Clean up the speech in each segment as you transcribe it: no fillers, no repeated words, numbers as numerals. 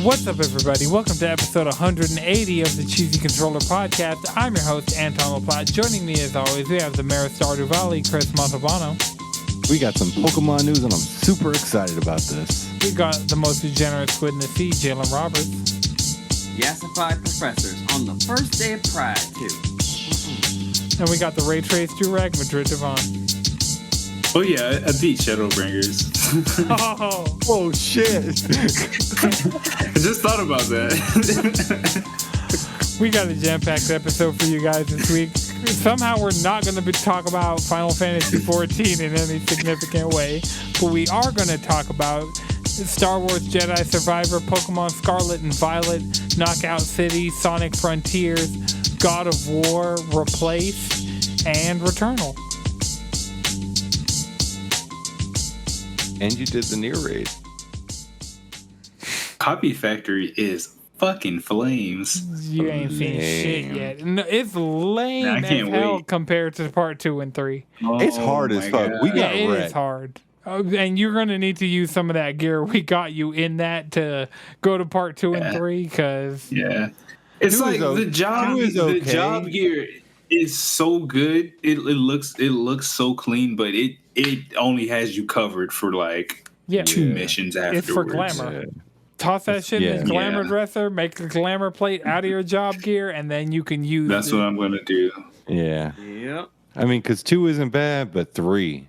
What's up, everybody? Welcome to episode 180 of the Cheesy Controller Podcast. I'm your host, Anton LaPlatte. Joining me, as always, we have the Mayor of Stardew Valley, Chris Montalbano. We got some Pokemon news, and I'm super excited about this. We got the most degenerate squid in the sea, Jalen Roberts. Yassified professors on the first day of Pride, too. And we got the Ray Trace Durag, Madrid Devon. Oh yeah, I beat Shadowbringers. Oh shit! I just thought about that. We got a jam-packed episode for you guys this week. Somehow we're not going to talk about Final Fantasy XIV in any significant way, but we are going to talk about Star Wars Jedi Survivor, Pokemon Scarlet and Violet, Knockout City, Sonic Frontiers, God of War, Replace, and Returnal. And you did the Nier raid. Copy Factory is fucking flames. You ain't seen shit yet. No, it's lame as hell compared to part 2 and 3. It's hard as fuck. God. We got it wrecked. is hard. And you're going to need to use some of that gear we got you in that to go to part 2 and 3, because... Yeah. It's like the job gear is so good. It looks so clean, but it only has you covered for like 2 missions afterwards. It's for glamour. Toss that shit in his glamour dresser, make a glamour plate out of your job gear, and then you can use That's what I'm going to do. Yeah. Yep. I mean, because 2 isn't bad, but 3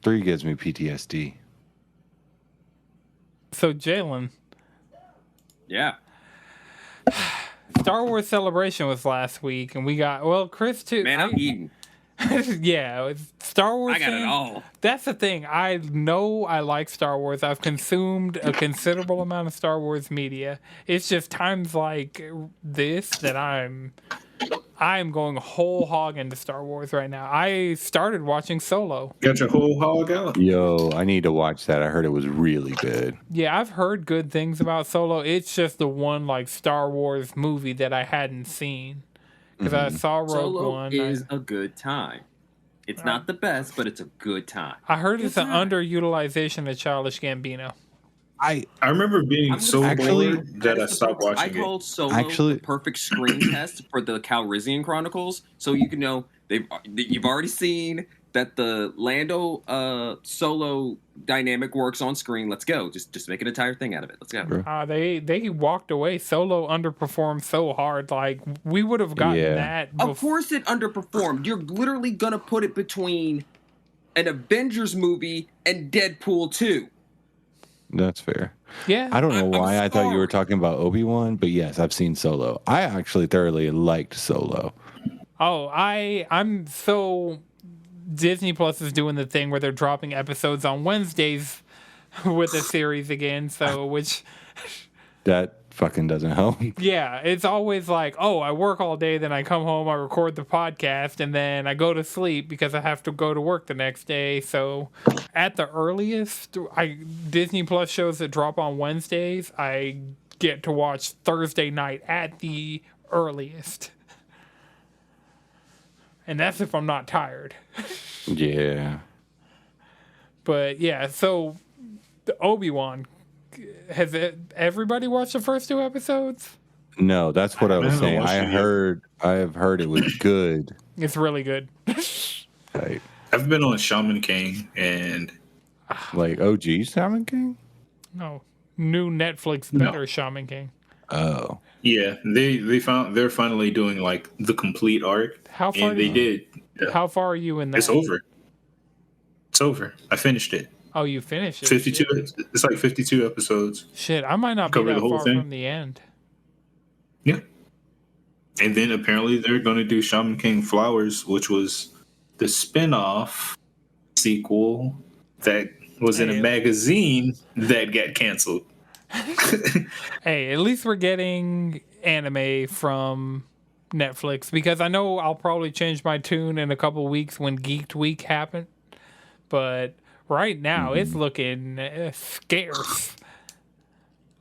gives me PTSD. So, Jalen. Yeah. Star Wars Celebration was last week, and we got, Chris too. Man, I'm eating. Yeah, Star Wars. I got it all. That's the thing. I know I like Star Wars. I've consumed a considerable amount of Star Wars media. It's just times like this that I'm going whole hog into Star Wars right now. I started watching Solo. Got your whole hog out? Yo, I need to watch that. I heard it was really good. Yeah, I've heard good things about Solo. It's just the one like Star Wars movie that I hadn't seen. Because I saw Rogue Solo One. is a good time. It's not the best, but it's a good time. I heard it's an underutilization of Childish Gambino. I remember being so bored that I stopped watching I called Solo the perfect screen test for the Calrissian Chronicles, so you can know you've already seen that the Lando Solo dynamic works on screen. Let's go. Just make an entire thing out of it. Let's go. They walked away. Solo underperformed so hard. Like, we would have gotten that. Of course it underperformed. You're literally going to put it between an Avengers movie and Deadpool 2. That's fair. Yeah. I don't know why I thought you were talking about Obi-Wan, but yes, I've seen Solo. I actually thoroughly liked Solo. Oh, I'm so... Disney Plus is doing the thing where they're dropping episodes on Wednesdays with the series again, so which... That fucking doesn't help. Yeah, it's always like, oh, I work all day, then I come home, I record the podcast, and then I go to sleep because I have to go to work the next day. So at the earliest, Disney Plus shows that drop on Wednesdays, I get to watch Thursday night at the earliest. And that's if I'm not tired. Yeah. But yeah, so the Obi-Wan, has everybody watched the first 2 episodes? No, that's what I was saying. I have heard it was good. It's really good. Right. I've been on Shaman King and like OG Shaman King? No. New Netflix better Shaman King. Oh. Yeah, they're finally doing like the complete arc. How far? And they did. Yeah. How far are you in that? It's over. It's over. I finished it. Oh, you finished it. 52. Shit. It's like 52 episodes. Shit, I might not be that far from the end. Yeah. And then apparently they're going to do Shaman King Flowers, which was the spin-off sequel that was in a magazine that got canceled. Hey, at least we're getting anime from Netflix, because I know I'll probably change my tune in a couple weeks when Geeked Week happened, but right now it's looking scarce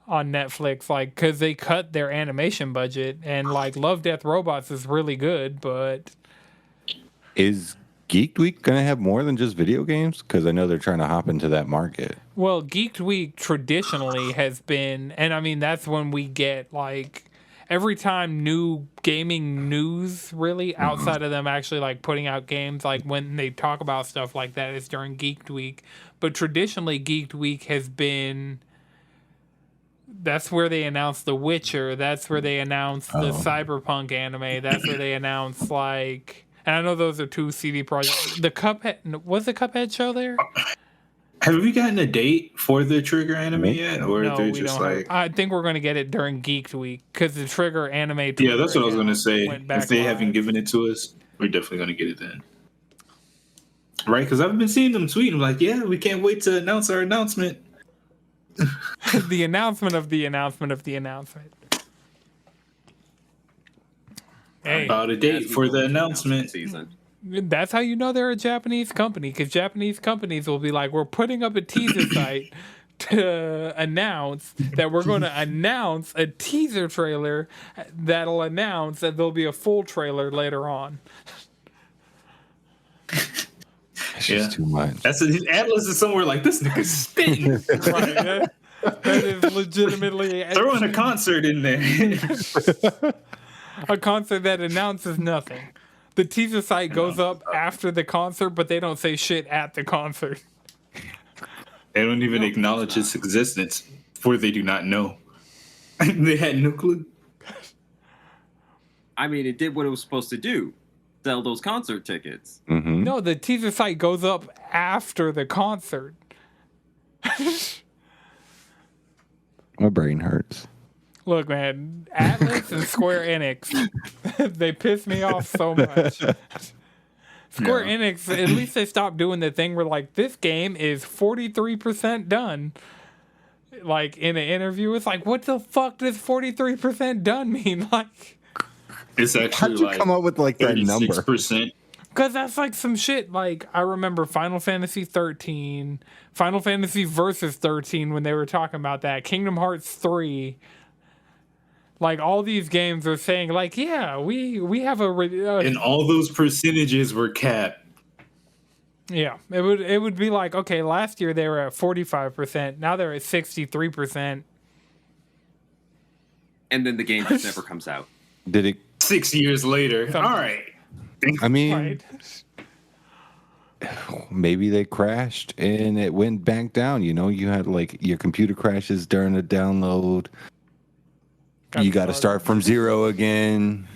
on Netflix, like, because they cut their animation budget, and like Love, Death, Robots is really good, but Is Geek Week gonna have more than just video games? Because I know they're trying to hop into that market. Well, Geek Week traditionally has been, and I mean, that's when we get like every time new gaming news, really, outside of them actually like putting out games, like when they talk about stuff like that, is during Geek Week. But traditionally, Geek Week has been. That's where they announced The Witcher. That's where they announced the Cyberpunk anime. That's where they announced like. And I know those are two CD projects. The Cuphead, was the Cuphead show there? Have we gotten a date for the Trigger anime yet, or No, they're we just don't. like? I think we're going to get it during Geek Week because the Trigger anime. Yeah, that's what I was going to say. If they live. haven't given it to us, we're definitely going to get it then. Right? Because I've been seeing them tweeting like, "Yeah, we can't wait to announce our announcement." The announcement of the announcement of the announcement. Hey, about a date for the announcement season. That's how you know they're a Japanese company, because Japanese companies will be like, we're putting up a teaser site to announce that we're going to announce a teaser trailer that'll announce that there'll be a full trailer later on. It's just too much. That's Atlas is somewhere like, this nigga's spitting. Right, that is legitimately throwing a concert in there. A concert that announces nothing. The teaser site goes up after the concert, but they don't say shit at the concert. They don't even acknowledge its existence, for they do not know. They had no clue. I mean, it did what it was supposed to do. Sell those concert tickets. Mm-hmm. No, the teaser site goes up after the concert. My brain hurts. Look, man, Atlas and Square Enix, they piss me off so much. Square Enix, at least they stopped doing the thing where, like, this game is 43% done. Like, in an interview, it's like, what the fuck does 43% done mean? Like, it's actually how'd you come up with, like, that number? 36%. Because that's, like, some shit. Like, I remember Final Fantasy 13, Final Fantasy Versus 13 when they were talking about that, Kingdom Hearts 3. Like, all these games are saying, like, yeah, we have a... and all those percentages were capped. Yeah, it would be like, okay, last year they were at 45%. Now they're at 63%. And then the game just never comes out. Did it... 6 years later. All right. I mean... Right. Maybe they crashed and it went back down. You know, you had, like, your computer crashes during the download... You got to start from zero again.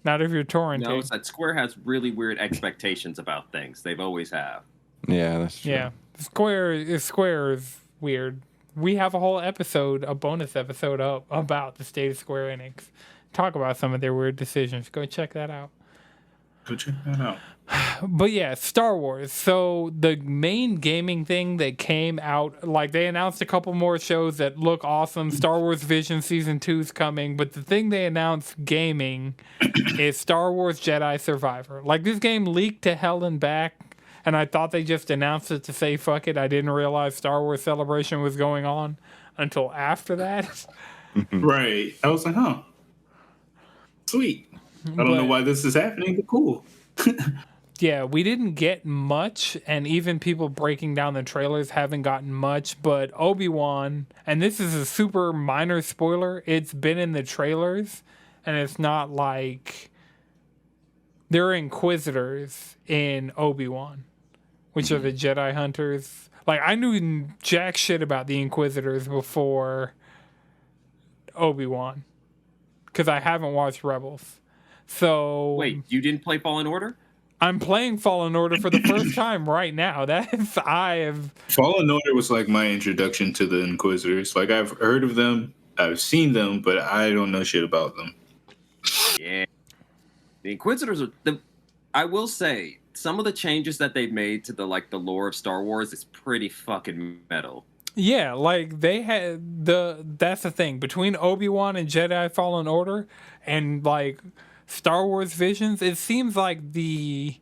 Not if you're torrenting. No, it's that Square has really weird expectations about things. They've always have. Yeah, that's true. Yeah, Square is weird. We have a whole episode, a bonus episode up about the state of Square Enix. Talk about some of their weird decisions. Go check that out. Go check that out. But yeah, Star Wars. So the main gaming thing that came out, like they announced a couple more shows that look awesome. Star Wars Vision Season 2 is coming. But the thing they announced gaming is Star Wars Jedi Survivor. Like this game leaked to hell and back. And I thought they just announced it to say, fuck it. I didn't realize Star Wars Celebration was going on until after that. Right. I was like, huh. Sweet. I don't know why this is happening, but cool. Yeah, we didn't get much, and even people breaking down the trailers haven't gotten much, but Obi-Wan, and this is a super minor spoiler, it's been in the trailers, and it's not like there are Inquisitors in Obi-Wan, which are the Jedi Hunters. Like, I knew jack shit about the Inquisitors before Obi-Wan, because I haven't watched Rebels. So wait, you didn't play Fallen Order? I'm playing Fallen Order for the first time right now. Fallen Order was like my introduction to the Inquisitors. Like I've heard of them, I've seen them, but I don't know shit about them. Yeah, the Inquisitors are I will say some of the changes that they've made to the lore of Star Wars is pretty fucking metal. Yeah, like they had that's the thing between Obi-Wan and Jedi Fallen Order and like Star Wars Visions, it seems like the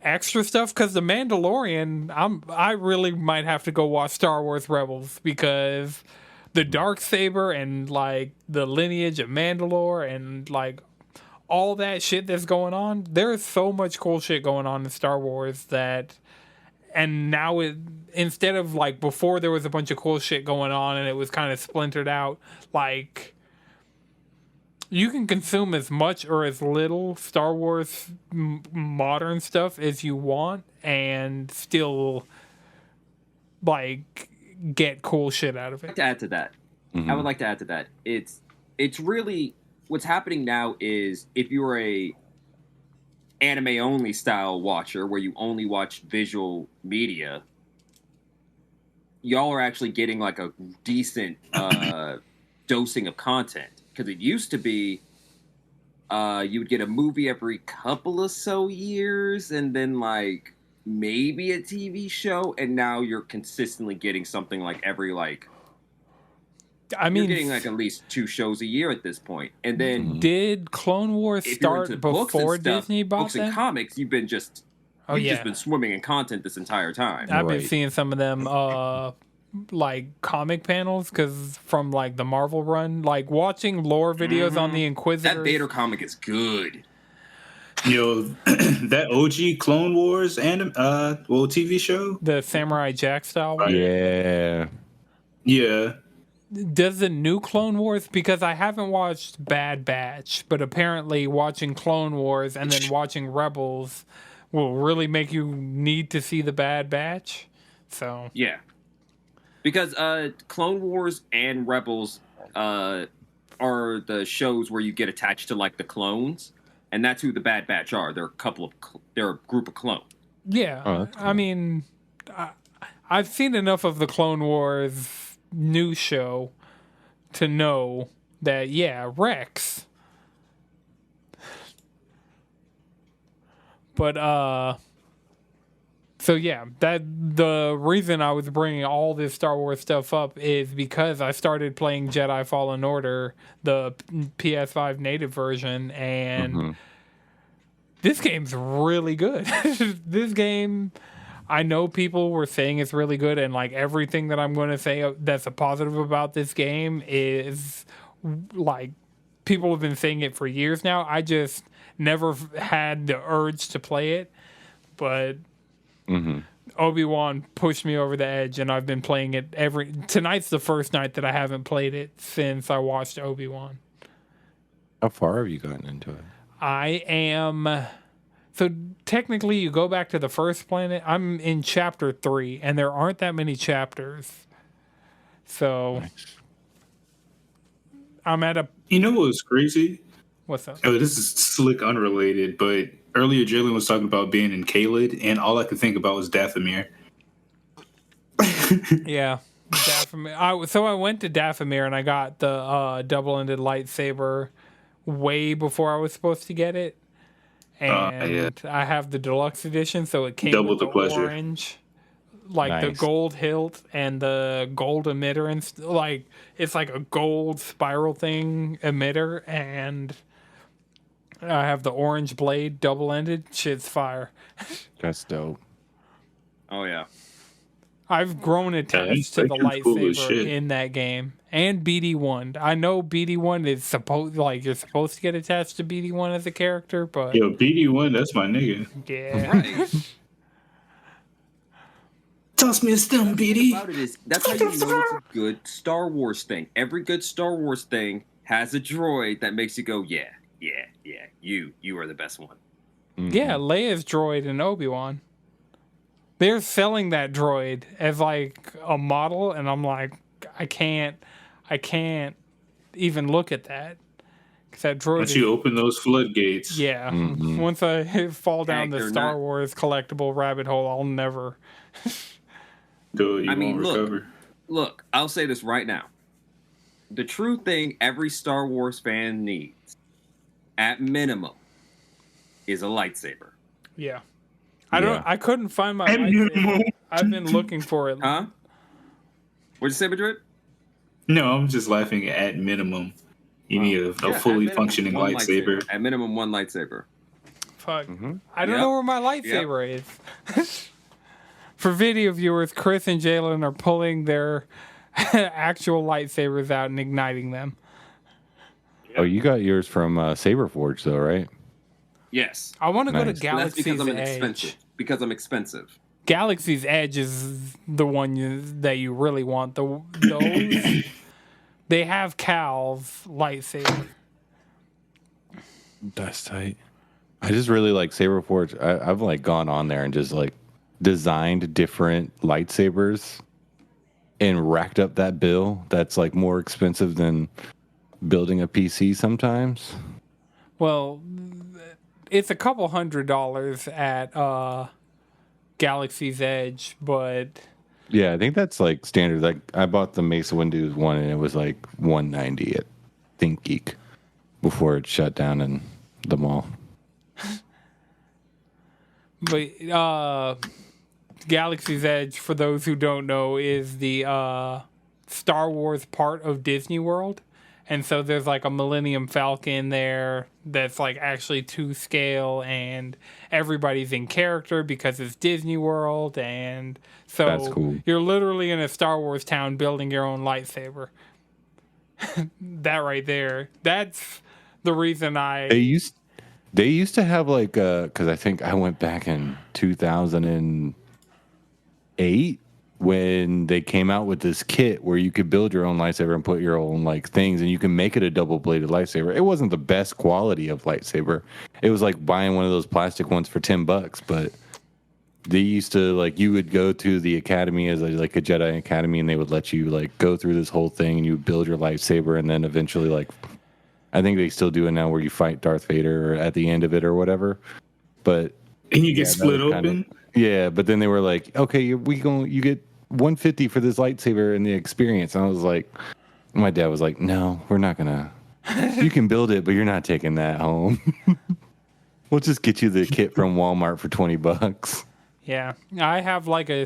extra stuff, because the Mandalorian, I really might have to go watch Star Wars Rebels, because the Darksaber and like the lineage of Mandalore and like all that shit that's going on, there is so much cool shit going on in Star Wars that, and now instead of like before there was a bunch of cool shit going on and it was kind of splintered out, like you can consume as much or as little Star Wars modern stuff as you want and still like get cool shit out of it. To add to that, I would like to add to that. It's really what's happening now is if you're a anime only style watcher where you only watch visual media, y'all are actually getting like a decent dosing of content. Because it used to be you would get a movie every couple of so years and then like maybe a TV show, and now you're consistently getting something like every like you're getting like at least 2 shows a year at this point. And then did Clone Wars start before Disney bought books and comics? You've just been swimming in content this entire time. I've been seeing some of them like comic panels because from like the Marvel run, like watching lore videos on the Inquisitor. That Vader comic is good. Yo, that OG Clone Wars TV show, the Samurai Jack style one. Yeah. Does the new Clone Wars, because I haven't watched Bad Batch, but apparently watching Clone Wars and then watching Rebels will really make you need to see the Bad Batch. So yeah, because Clone Wars and Rebels are the shows where you get attached to like the clones, and that's who the Bad Batch are. They're a group of clones. Yeah, cool. I mean, I've seen enough of the Clone Wars new show to know that Rex. But so yeah, that the reason I was bringing all this Star Wars stuff up is because I started playing Jedi Fallen Order, the PS5 native version, and this game's really good. This game, I know people were saying it's really good, and like everything that I'm going to say that's a positive about this game is like people have been saying it for years now. I just never had the urge to play it, but Obi-Wan pushed me over the edge, and I've been playing it tonight's the first night that I haven't played it since I watched Obi-Wan. How far have you gotten into it? I am. So technically, you go back to the first planet. I'm in chapter 3, and there aren't that many chapters. So I'm at a. You know what was crazy? What's up? Oh, this is slick, unrelated. But earlier, Jalen was talking about being in Kaled, and all I could think about was Dathomir. Yeah, Dathomir. So I went to Dathomir, and I got the double-ended lightsaber way before I was supposed to get it. And I have the deluxe edition, so it came with the orange, like the gold hilt and the gold emitter, and like it's like a gold spiral thing emitter, and I have the orange blade, double-ended. Shit's fire. That's dope. Oh yeah, I've grown attached to the lightsaber in that game. And BD1. I know BD1 is you're supposed to get attached to BD1 as a character, but yo, BD1, that's my nigga. Yeah. Right. Toss me a stem, BD. About it is that's how you know it's a good Star Wars thing. Every good Star Wars thing has a droid that makes you go, yeah. You are the best one. Yeah, Leia's droid in Obi-Wan. They're selling that droid as like a model, and I'm like, I can't even look at that. Because that droid. Once you open those floodgates. Yeah. Once I fall down the Star Wars collectible rabbit hole, I'll never. Look, I'll say this right now. The true thing every Star Wars fan needs, at minimum, is a lightsaber. Yeah. I couldn't find my lightsaber. I've been looking for it. Huh? What'd you say, Madrid? No, I'm just laughing at minimum. You need a fully functioning lightsaber. At minimum, one lightsaber. Fuck. I don't know where my lightsaber is. For video viewers, Chris and Jalen are pulling their actual lightsabers out and igniting them. Oh, you got yours from Saberforge, though, right? Yes. I want to go to Nice. That's Galaxy's because I'm Edge. expensive. Because I'm expensive. Galaxy's Edge is the one that you really want. Those they have Cal's lightsaber. That's tight. I just really like Saberforge. I've like gone on there and just like designed different lightsabers and racked up that bill. That's like more expensive than building a PC sometimes. Well, it's a couple $100 at Galaxy's Edge, but Yeah, I think that's like standard. Like I bought the Mesa Windows one and it was like $190 at ThinkGeek before it shut down in the mall. But Galaxy's Edge, for those who don't know, is the Star Wars part of Disney World. And so there's like a Millennium Falcon there that's like actually to scale, and everybody's in character because it's Disney World. And so That's cool. You're literally in a Star Wars town building your own lightsaber. That right there. That's the reason They used to have like because I think I went back in 2008 when they came out with this kit where you could build your own lightsaber and put your own like things, and you can make it a double-bladed lightsaber. It wasn't the best quality of lightsaber. It was like buying one of those plastic ones for $10, but they used to like you would go to the academy as like a Jedi academy, and they would let you like go through this whole thing, and you would build your lightsaber, and then eventually like. I think they still do it now where you fight Darth Vader at the end of it or whatever. But and you get split open. Yeah, but then they were like, okay, you get $150 for this lightsaber and the experience. And I was like, my dad was like, no, we're not gonna. You can build it, but you're not taking that home. We'll just get you the kit from Walmart for $20. Yeah, I have like a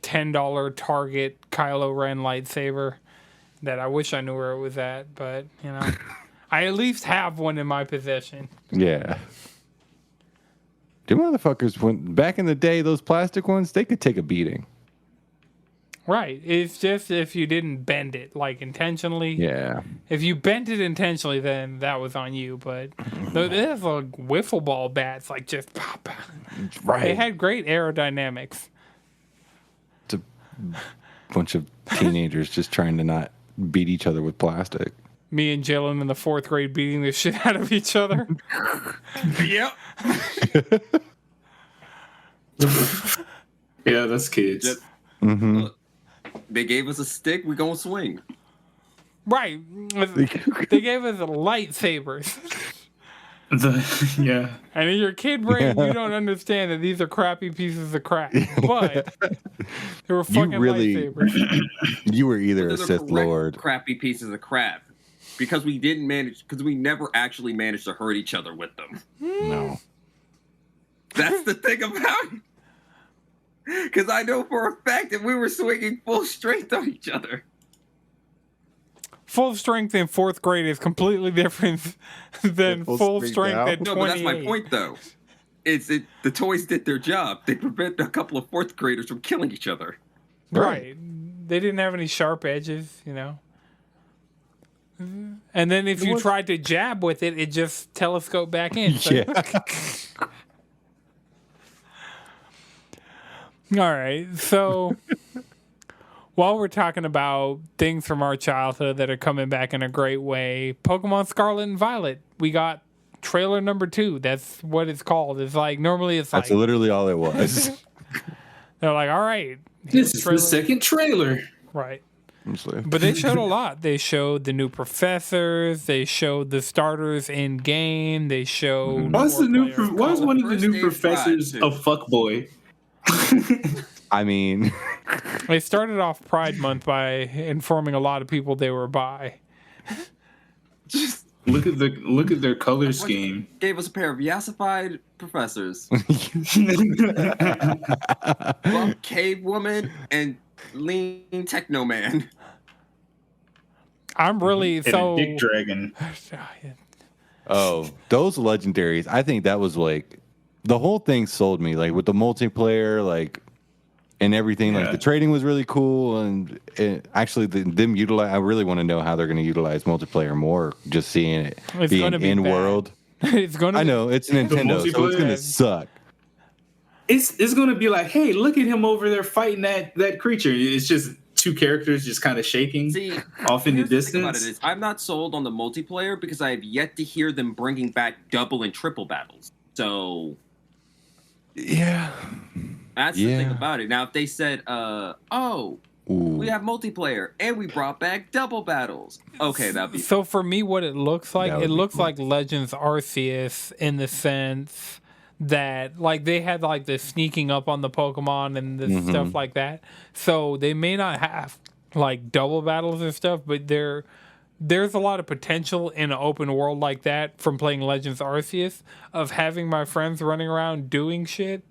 $10 Target Kylo Ren lightsaber that I wish I knew where it was at, but you know. I at least have one in my possession. Yeah. The motherfuckers, back in the day, those plastic ones, they could take a beating. Right. It's just if you didn't bend it, like intentionally. Yeah. If you bent it intentionally, then that was on you. But there's like wiffle ball bats, like just pop. Right. They had great aerodynamics. It's a bunch of teenagers just trying to not beat each other with plastic. Me and Jalen in the 4th grade beating the shit out of each other. Yep. Yeah, that's kids. Look, they gave us a stick. We gonna swing. Right. They gave us lightsabers. Yeah. And in your kid brain, you don't understand that these are crappy pieces of crap. But they were fucking lightsabers. You were either a Sith Lord. Crappy pieces of crap. Because we never actually managed to hurt each other with them. No. That's the thing about it. Because I know for a fact that we were swinging full strength on each other. Full strength in 4th grade is completely different than full strength at 28. No, but that's my point, though. The toys did their job. They prevented a couple of 4th graders from killing each other. Right. They didn't have any sharp edges, you know. And then if you tried to jab with it, it just telescoped back in. So. Yeah. All right. So while we're talking about things from our childhood that are coming back in a great way, Pokemon Scarlet and Violet, we got trailer number 2. That's what it's called. It's like normally it's That's like literally all it was. they're like, all right. This is the second trailer. Right. But they showed a lot. They showed the new professors. They showed the starters in game. They showed. Why is one of the new professors a fuckboy? I mean, they started off Pride Month by informing a lot of people they were bi. Just look at their color scheme. Gave us a pair of yassified professors. Bump Cave Woman and Lean Techno Man. I'm really and a Dick Dragon. Oh, those legendaries. I think that was like the whole thing sold me. Like with the multiplayer, like and everything. Like the trading was really cool, and actually them utilize. I really want to know how they're going to utilize multiplayer more. Just seeing it being in world. It's going to. I know it's Nintendo, so it's going to suck. It's going to be like, hey, look at him over there fighting that creature. It's just two characters just kind of shaking off in the distance. The thing about it is, I'm not sold on the multiplayer because I have yet to hear them bringing back double and triple battles. So, yeah, that's the thing about it. Now, if they said, we have multiplayer and we brought back double battles, okay, that'd be so. For me, what it looks like, like Legends Arceus in the sense that like they had like the sneaking up on the Pokemon and the stuff like that. So they may not have like double battles and stuff, but there's a lot of potential in an open world like that from playing Legends Arceus of having my friends running around doing shit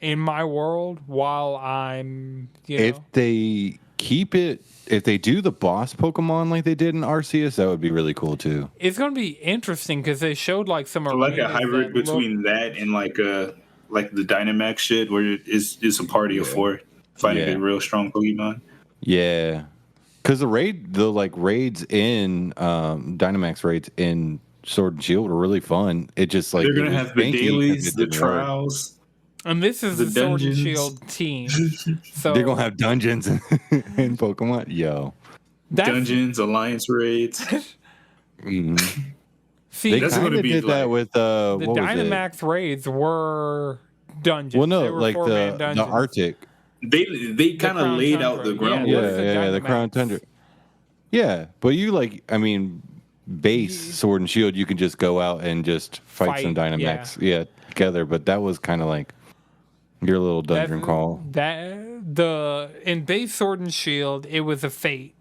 in my world while I'm, if they keep it, if they do the boss Pokemon like they did in Arceus, that would be really cool too. It's going to be interesting because they showed like some like a hybrid between that and like the Dynamax shit where it's a party of four fighting a real strong Pokemon. Yeah. Because the raids in Dynamax raids in Sword and Shield are really fun. It just like they're gonna have the dailies, the trials. And this is the Sword and Shield team. So they're gonna have dungeons in Pokemon. Yo. Dungeons, alliance raids. See, they kind of did that with the Dynamax raids were dungeons. Well, no, like the Arctic. They kind of laid out the groundwork. Yeah, the Crown Tundra. Yeah, but you base Sword and Shield, you can just go out and just fight some Dynamax, together. But that was kind of like your little dungeon crawl. In base Sword and Shield, it was a fate,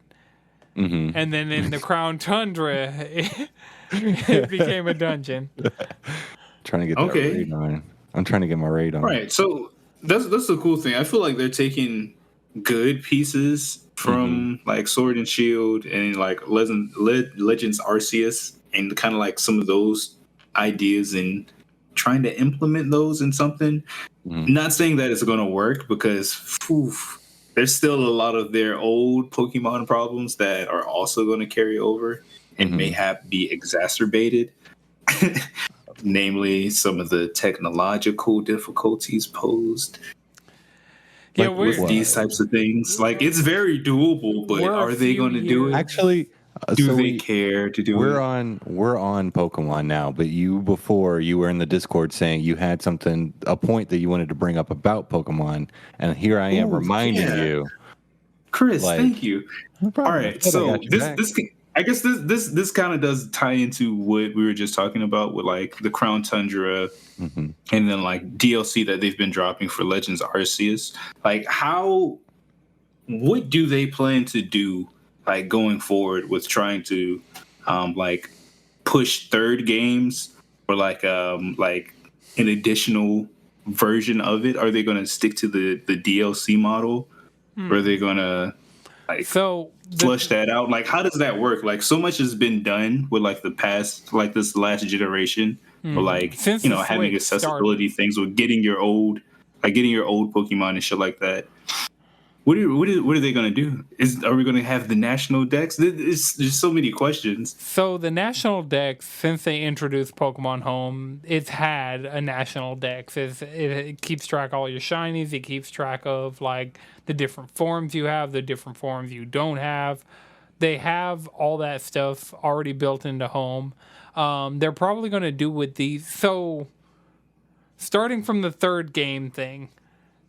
and then in the Crown Tundra, it became a dungeon. Trying to get that raid on. I'm trying to get my raid on. Right, so that's the cool thing. I feel like they're taking good pieces from like Sword and Shield and like Legends Arceus and kind of like some of those ideas and trying to implement those in something. Not saying that it's going to work because there's still a lot of their old Pokemon problems that are also going to carry over and may be exacerbated. Namely, some of the technological difficulties posed. With these types of things, like it's very doable, but are they going to do it? Actually, do they care to do it? We're on Pokemon now, but before you were in the Discord saying you had a point that you wanted to bring up about Pokemon, and here I am reminding you, Chris. Thank you. No all right, so I guess this kind of does tie into what we were just talking about with like the Crown Tundra and then like DLC that they've been dropping for Legends Arceus. Like what do they plan to do like going forward with trying to like push third games or like an additional version of it? Are they going to stick to the DLC model? Or are they going to flush that out? Like, how does that work? Like, so much has been done with like the past, like this last generation, or like having accessibility things with getting your old Pokemon and shit like that. What are they gonna do? Are we gonna have the national Dex? There's so many questions. So the national Dex, since they introduced Pokemon Home, it's had a national Dex. It keeps track of all your shinies. It keeps track of like the different forms you have, the different forms you don't have. They have all that stuff already built into Home. They're probably gonna do with these. So starting from the third game thing.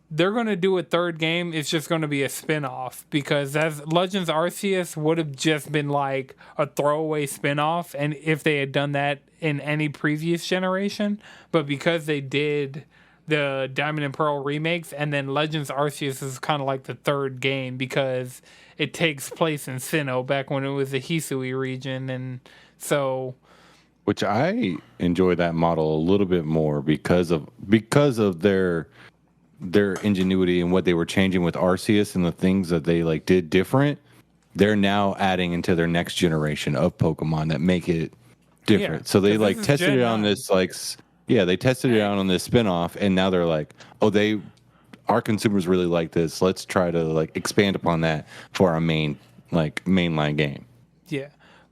They're going to do a third game. It's just going to be a spin-off because as Legends Arceus would have just been like a throwaway spin-off and if they had done that in any previous generation, but because they did the Diamond and Pearl remakes and then Legends Arceus is kind of like the third game because it takes place in Sinnoh back when it was the Hisui region, and so which I enjoy that model a little bit more because of their ingenuity and what they were changing with Arceus and the things that they like did different. They're now adding into their next generation of Pokemon that make it different. Yeah, so they like tested it on this they tested it out on this spinoff, and now they're like, our consumers really like this. Let's try to like expand upon that for our mainline game. Yeah,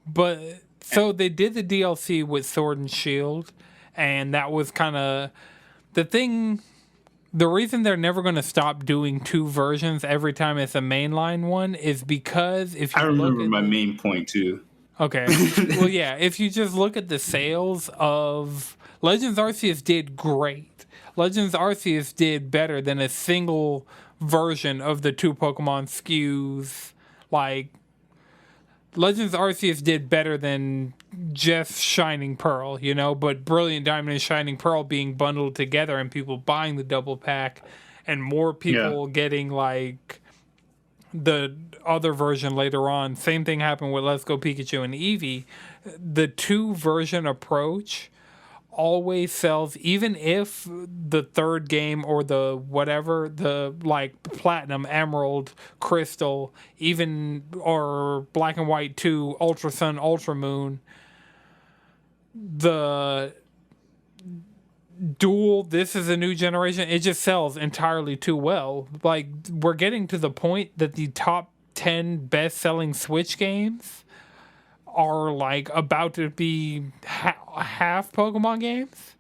but so they did the DLC with Sword and Shield, and that was kind of the thing. The reason they're never going to stop doing 2 versions every time it's a mainline one is because if you I remember look at my main point too. Okay. Well, yeah, if you just look at the sales of Legends Arceus did great. Legends Arceus did better than a single version of the 2 Pokemon SKUs. Like, Legends Arceus did better than just Shining Pearl, you know, but Brilliant Diamond and Shining Pearl being bundled together and people buying the double pack and more people getting, like, the other version later on. Same thing happened with Let's Go Pikachu and Eevee. The 2 version approach always sells, even if the 3rd game or the whatever, the like Platinum, Emerald, Crystal, even or Black and White 2, Ultra Sun, Ultra Moon, the dual, this is a new generation, it just sells entirely too well. Like, we're getting to the point that the top 10 best-selling Switch games are like about to be half Pokemon games.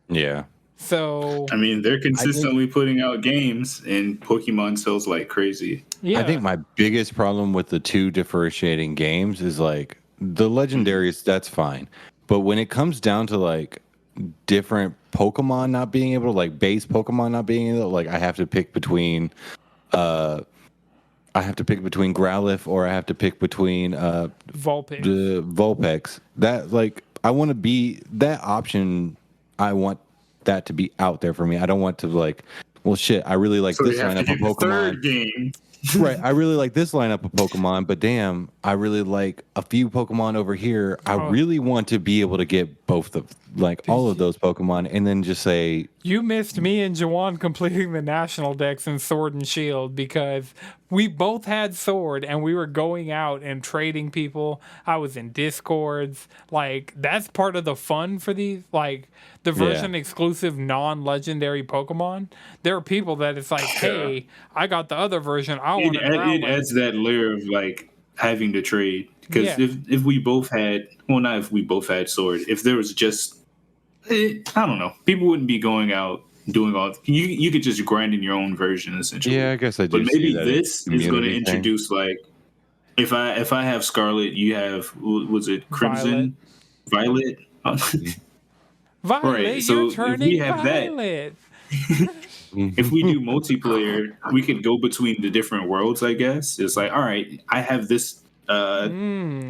Yeah. So I mean, they're consistently putting out games, and Pokemon sells like crazy. yeah, I think my biggest problem with the 2 differentiating games is like the legendaries, that's fine. But when it comes down to like different Pokemon not being able to, like base Pokemon not being able to, like I have to pick between Growlithe or I have to pick between Vulpix. the Vulpix. That like I want to be that option. I want that to be out there for me. I don't want to like, well, shit. I really like So this they have to lineup of do the Pokemon. 3rd game. Right. I really like this lineup of Pokemon, but damn, I really like a few Pokemon over here. I really want to be able to get both of like all of those Pokemon, and then just say You missed me and Jawan completing the national decks in Sword and Shield because we both had Sword and we were going out and trading people. I was in Discords. Like, that's part of the fun for these, like, the version exclusive non-legendary Pokemon. There are people that it's like, hey, I got the other version. I want to It adds that layer of like having to trade. Because if we both had, well, not if we both had Sword, if there was just, I don't know, people wouldn't be going out doing all. You could just grind in your own version essentially. yeah, I guess I do. But maybe see that this is going to thing. introduce like, if I have Scarlet, you have, was it Crimson, Violet? Violet, Right, so you're if turning we have that- Violet. If we do multiplayer, we could go between the different worlds, I guess. It's like, all right, I have this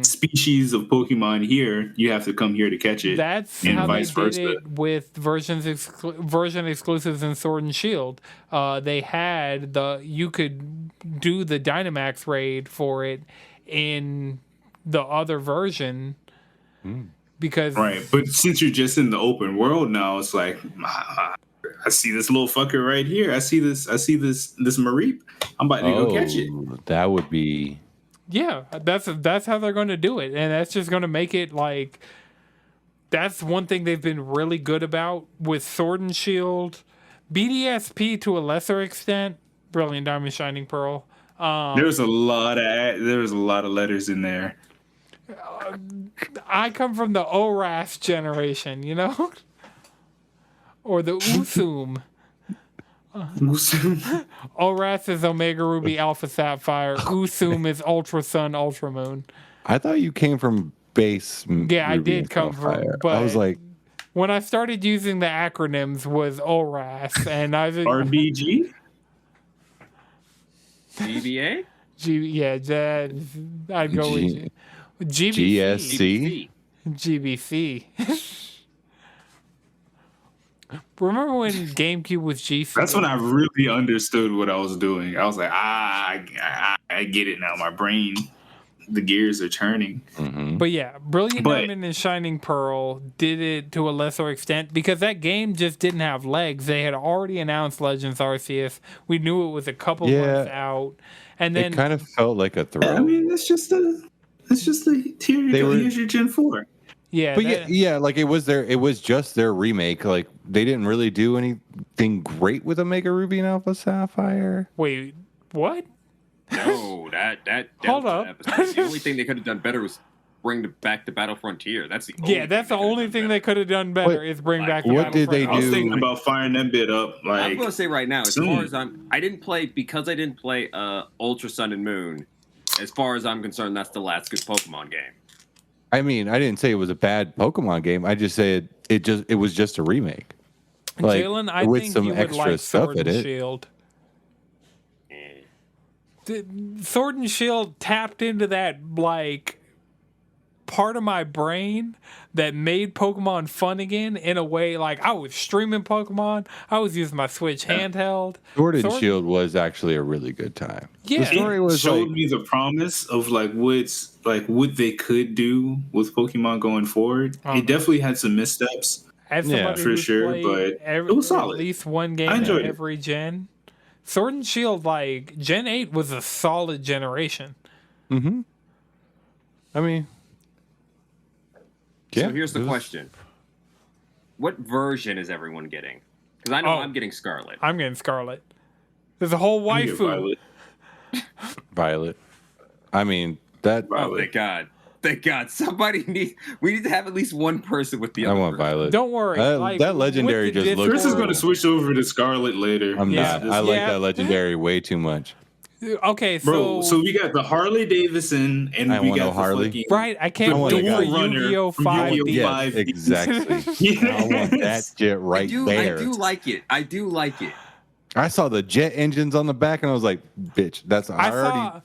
species of Pokemon here. You have to come here to catch it. That's and how vice they did versa. it with version exclusives in Sword and Shield. They had you could do the Dynamax raid for it in the other version because Right, but since you're just in the open world now, it's like I see this little fucker right here. I see this Mareep. I'm about to go catch it. That would be. yeah, that's how they're going to do it, and that's just going to make it like. That's one thing they've been really good about with Sword and Shield, BDSP to a lesser extent, Brilliant Diamond, Shining Pearl. There's a lot of letters in there. I come from the ORAS generation, you know, or the Usum. ORAS is Omega Ruby Alpha Sapphire. Usum is Ultra Sun Ultra Moon. I thought you came from base. Yeah, I Ruby did and come from. Sapphire. But I was like, when I started using the acronyms was ORAS, and I was RBG? GBA? yeah, that I'd go with GBC. GSC. GBC. Remember when GameCube was GC? That's when I really understood what I was doing. I was like, I get it now. My brain, the gears are turning. Mm-hmm. But yeah, Brilliant Diamond and Shining Pearl did it to a lesser extent because that game just didn't have legs. They had already announced Legends Arceus. We knew it was a couple months out, and then it kind of felt like a throw. I mean, it's just the here you go. Here's your Gen 4. Yeah, But yeah, like it was just their remake. Like they didn't really do anything great with Omega Ruby and Alpha Sapphire. Wait, what? No, that Hold Delta up. episode. The only thing they could have done better was bring back the Battle Frontier. That's the Yeah, that's the only thing they could have done better is bring back the what did they Battlefront. I was do? thinking about firing them bit up. Like, I'm gonna say right now, as soon. far as I didn't play Ultra Sun and Moon. As far as I'm concerned, that's the last good Pokemon game. I mean, I didn't say it was a bad Pokemon game. I just said it was just a remake. Like, Jalen, I with think some you would extra like stuff Sword in and it. Shield. Sword and Shield tapped into that like part of my brain that made Pokemon fun again in a way. Like I was streaming Pokemon, I was using my Switch handheld. Sword and Shield was actually a really good time. Yeah. The story was showed like, me the promise of what they could do with Pokemon going forward. It definitely had some missteps. As Yeah, somebody for who's sure, played but it was at solid. least one game I enjoyed it. every gen. Sword and Shield, like Gen 8 was a solid generation. mm-hmm. I mean, yeah. So here's the question: what version is everyone getting? Because I know I'm getting Scarlet. I'm getting Scarlet. There's a whole I get waifu. Violet. I mean that. Oh, thank God! We need to have at least one person with the I other. want version. Violet. Don't worry. like, that legendary with the just looks. Chris is Discord- going to switch over to Scarlet later. I'm Yeah. not. I like Yeah. that legendary way too much. Okay, Bro, so so we got the Harley Davidson and I we want got no the Harley. fucking right, I can't I want wait a for guy. Yu-Gi-Oh! From 5 Yu-Gi-Oh! D. Yes, 5. exactly. I want that shit right there. I do like it. I do like it. I saw the jet engines on the back and I was like, bitch, that's I already.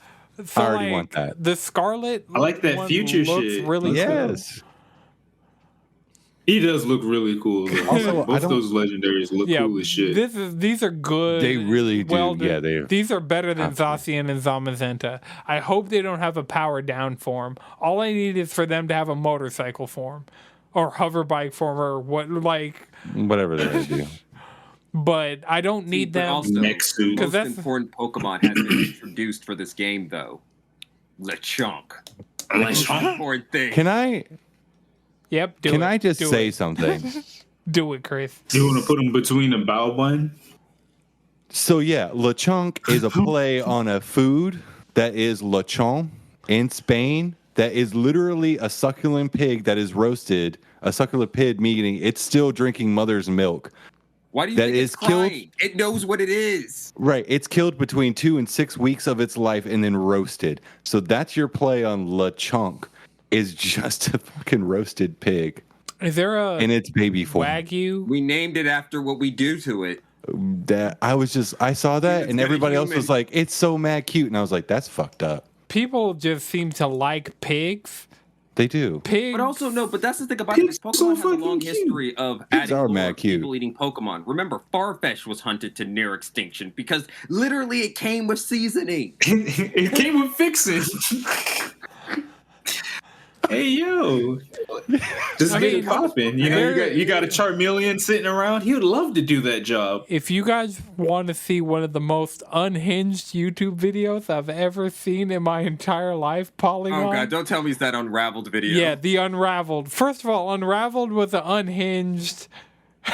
already want that. The Scarlet. I like that one future looks shit. Really Yes. He does look really cool. Though. Also, Both those legendaries look yeah, cool as shit. these are good. They really do. Well, Yeah, they- these are better than Absolutely. Zacian and Zamazenta. I hope they don't have a power down form. All I need is for them to have a motorcycle form, or hover bike form, or Whatever they're gonna do. But I don't need But them. also, Next suit. most that's- important Pokemon has been introduced for this game, though. Lechonk. Most important thing. Can I Yep. Do can it. I just do say it. something? Do it, Chris. You want to put him between a bow bun? So yeah, lechonk is a play on a food that is lechon in Spain. That is literally a succulent pig that is roasted. A succulent pig meaning it's still drinking mother's milk. Why do you that think is it's crying? killed- It knows what it is. Right, it's killed between 2 and 6 weeks of its life and then roasted. So that's your play on lechonk. Is just a fucking roasted pig Is there a in its baby form. Wagyu? We named it after what we do to it. That I saw that It's and got a everybody else human. was like, it's so mad cute, and I was like, that's fucked up. People just seem to like pigs. They do. Pigs. But also, no, but that's the thing about it. Pigs Is Pokemon so has a long fucking cute. history of Pigs adding are lore mad of cute. people eating Pokemon. Remember, Farfetch was hunted to near extinction because literally it came with seasoning. It came with fixing. Hey yo, just I get mean, it popping. You know, you got a Charmeleon sitting around. He would love to do that job. If you guys want to see one of the most unhinged YouTube videos I've ever seen in my entire life, Polygon. Oh god, don't tell me it's that unraveled video. Yeah, the Unraveled. First of all, Unraveled was an unhinged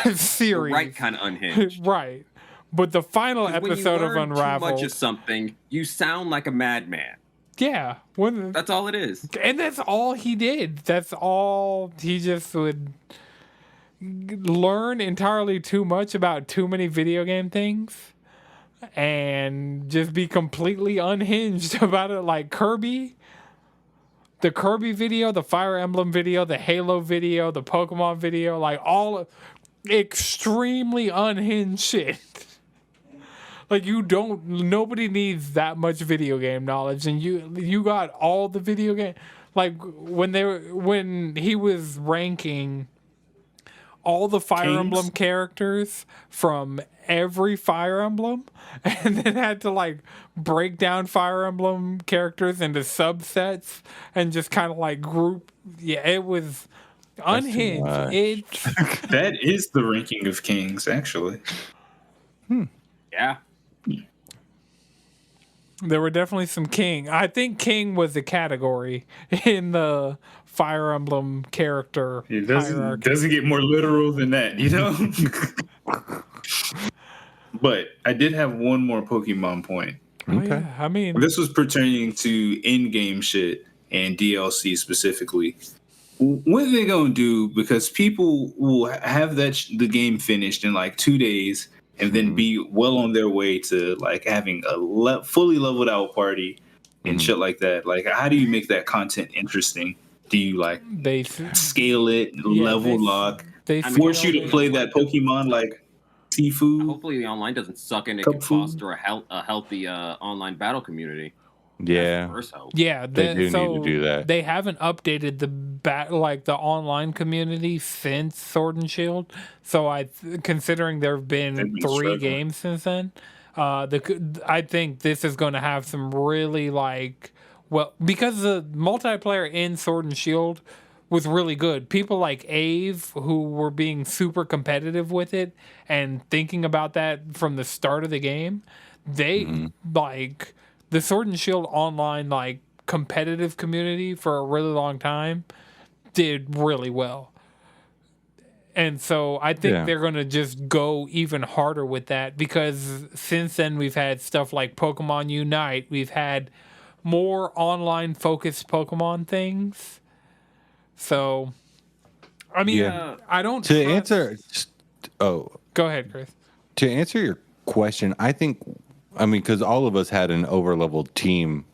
the series. right kind of unhinged. Right. But the final When you episode of learn too Unraveled. much of something, you sound like a madman. Yeah. When, That's all it is. and that's all he did. That's all. He just would learn entirely too much about too many video game things and just be completely unhinged about it, like Kirby. The Kirby video, the Fire Emblem video, the Halo video, the Pokemon video, like all extremely unhinged shit. Like nobody needs that much video game knowledge, and you got all the video game. Like when he was ranking all the Fire Kings? Emblem characters from every Fire Emblem, and then had to like break down Fire Emblem characters into subsets and just kind of like group. Yeah, it was unhinged. much. It's That is the ranking of kings, actually. Yeah. There were definitely some King. I think King was the category in the Fire Emblem character It hierarchy. doesn't get more literal than that, you know? But I did have one more Pokemon point. Oh, yeah. I mean, This was pertaining to in-game shit and DLC specifically. What are they gonna do? Because people will have the game finished in like 2 days, and then be well on their way to like having a fully leveled out party and shit like that. Like, how do you make that content interesting? Do you like scale it, level lock, force you to play that Pokemon like Sifu? Hopefully, the online doesn't suck and it can foster a healthy online battle community. Yeah. Yeah, they do need to do that. They haven't updated the online community since Sword and Shield. So considering there have been 3 games since then, I think this is going to have some really because the multiplayer in Sword and Shield was really good. People like Ave, who were being super competitive with it and thinking about that from the start of the game, they the Sword and Shield online competitive community for a really long time did really well. And so I think they're going to just go even harder with that, because since then we've had stuff like Pokemon Unite. We've had more online focused Pokemon things. So, I mean, I don't answer. Oh, go ahead, Chris. To answer your question, because all of us had an overleveled team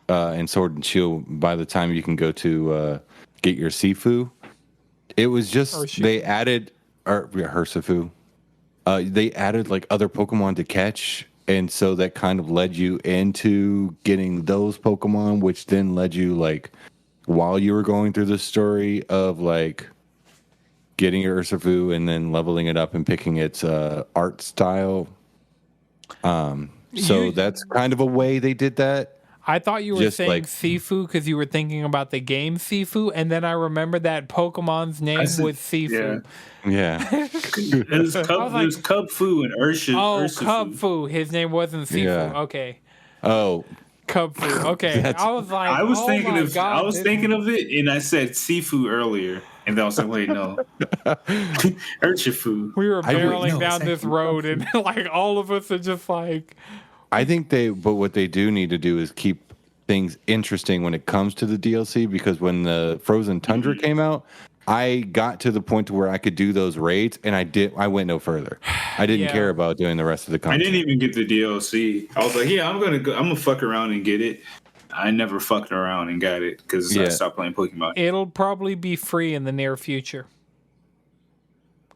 in Sword and Shield by the time you can go to get your Sifu. It was just they added Ursifu. They added like other Pokemon to catch, and so that kind of led you into getting those Pokemon, which then led you while you were going through the story of getting your Ursifu and then leveling it up and picking its art style. So that's kind of a way they did that. I thought you were saying Sifu because you were thinking about the game Sifu, and then I remembered that Pokemon's name was Sifu. Yeah. There's Cub Fu and Urshifu. Oh, Cub Fu. His name wasn't Sifu. Yeah. Okay. Oh. Cub Fu. Okay. I was like, I was thinking of it, and I said Sifu earlier. And then I was like, wait, no. Urshifu. We were barreling down this road, and all of us are just like... I think what they do need to do is keep things interesting when it comes to the DLC, because when the Frozen Tundra came out, I got to the point to where I could do those raids, and I went no further. I didn't care about doing the rest of the content. I didn't even get the DLC. I was like, yeah, I'm gonna fuck around and get it. I never fucked around and got it because I stopped playing Pokemon. It'll probably be free in the near future.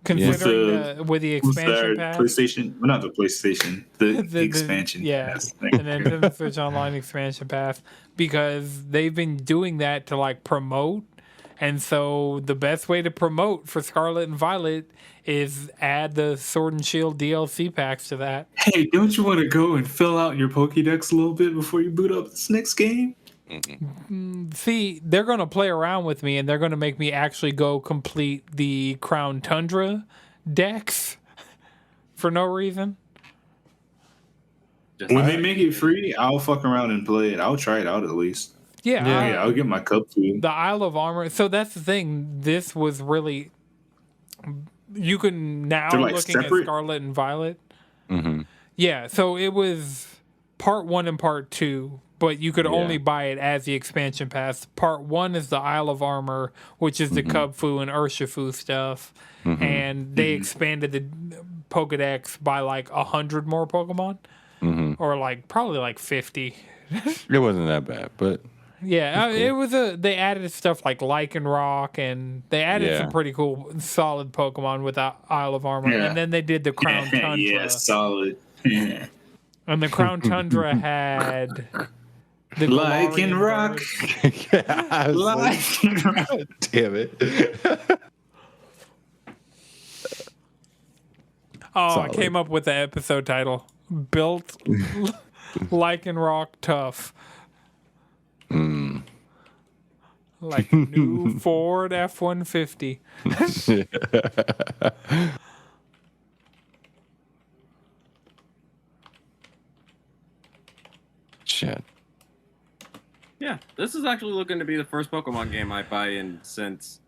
Considering with the expansion pass, PlayStation, well, not the PlayStation, the expansion pass thing. And then Nintendo Switch Online expansion pass, because they've been doing that to promote, and so the best way to promote for Scarlet and Violet is add the Sword and Shield DLC packs to that. Hey, don't you want to go and fill out your Pokédex a little bit before you boot up this next game? See, they're going to play around with me, and they're going to make me actually go complete the Crown Tundra decks for no reason. When they make it free, I'll fuck around and play it. I'll try it out at least. Yeah, I'll get my cup too. The Isle of Armor. So that's the thing. This was really... You can now, looking at Scarlet and Violet. Mm-hmm. Yeah, so it was part 1 and part 2. But you could only buy it as the expansion pass. Part 1 is the Isle of Armor, which is the Cub Fu and Urshifu stuff. And they expanded the Pokedex by 100 more Pokemon. Or probably 50. It wasn't that bad, but... Yeah, it was they added stuff like Lycanroc, and they added some pretty cool, solid Pokemon with the Isle of Armor. And then they did the Crown Tundra. Yeah, solid. And the Crown Tundra had... Lycanroc. Lycanroc. Damn it. I came up with the episode title. Built Lycanroc Tough. Like new Ford F-150. Shit. Yeah, This is actually looking to be the first Pokemon game I buy in since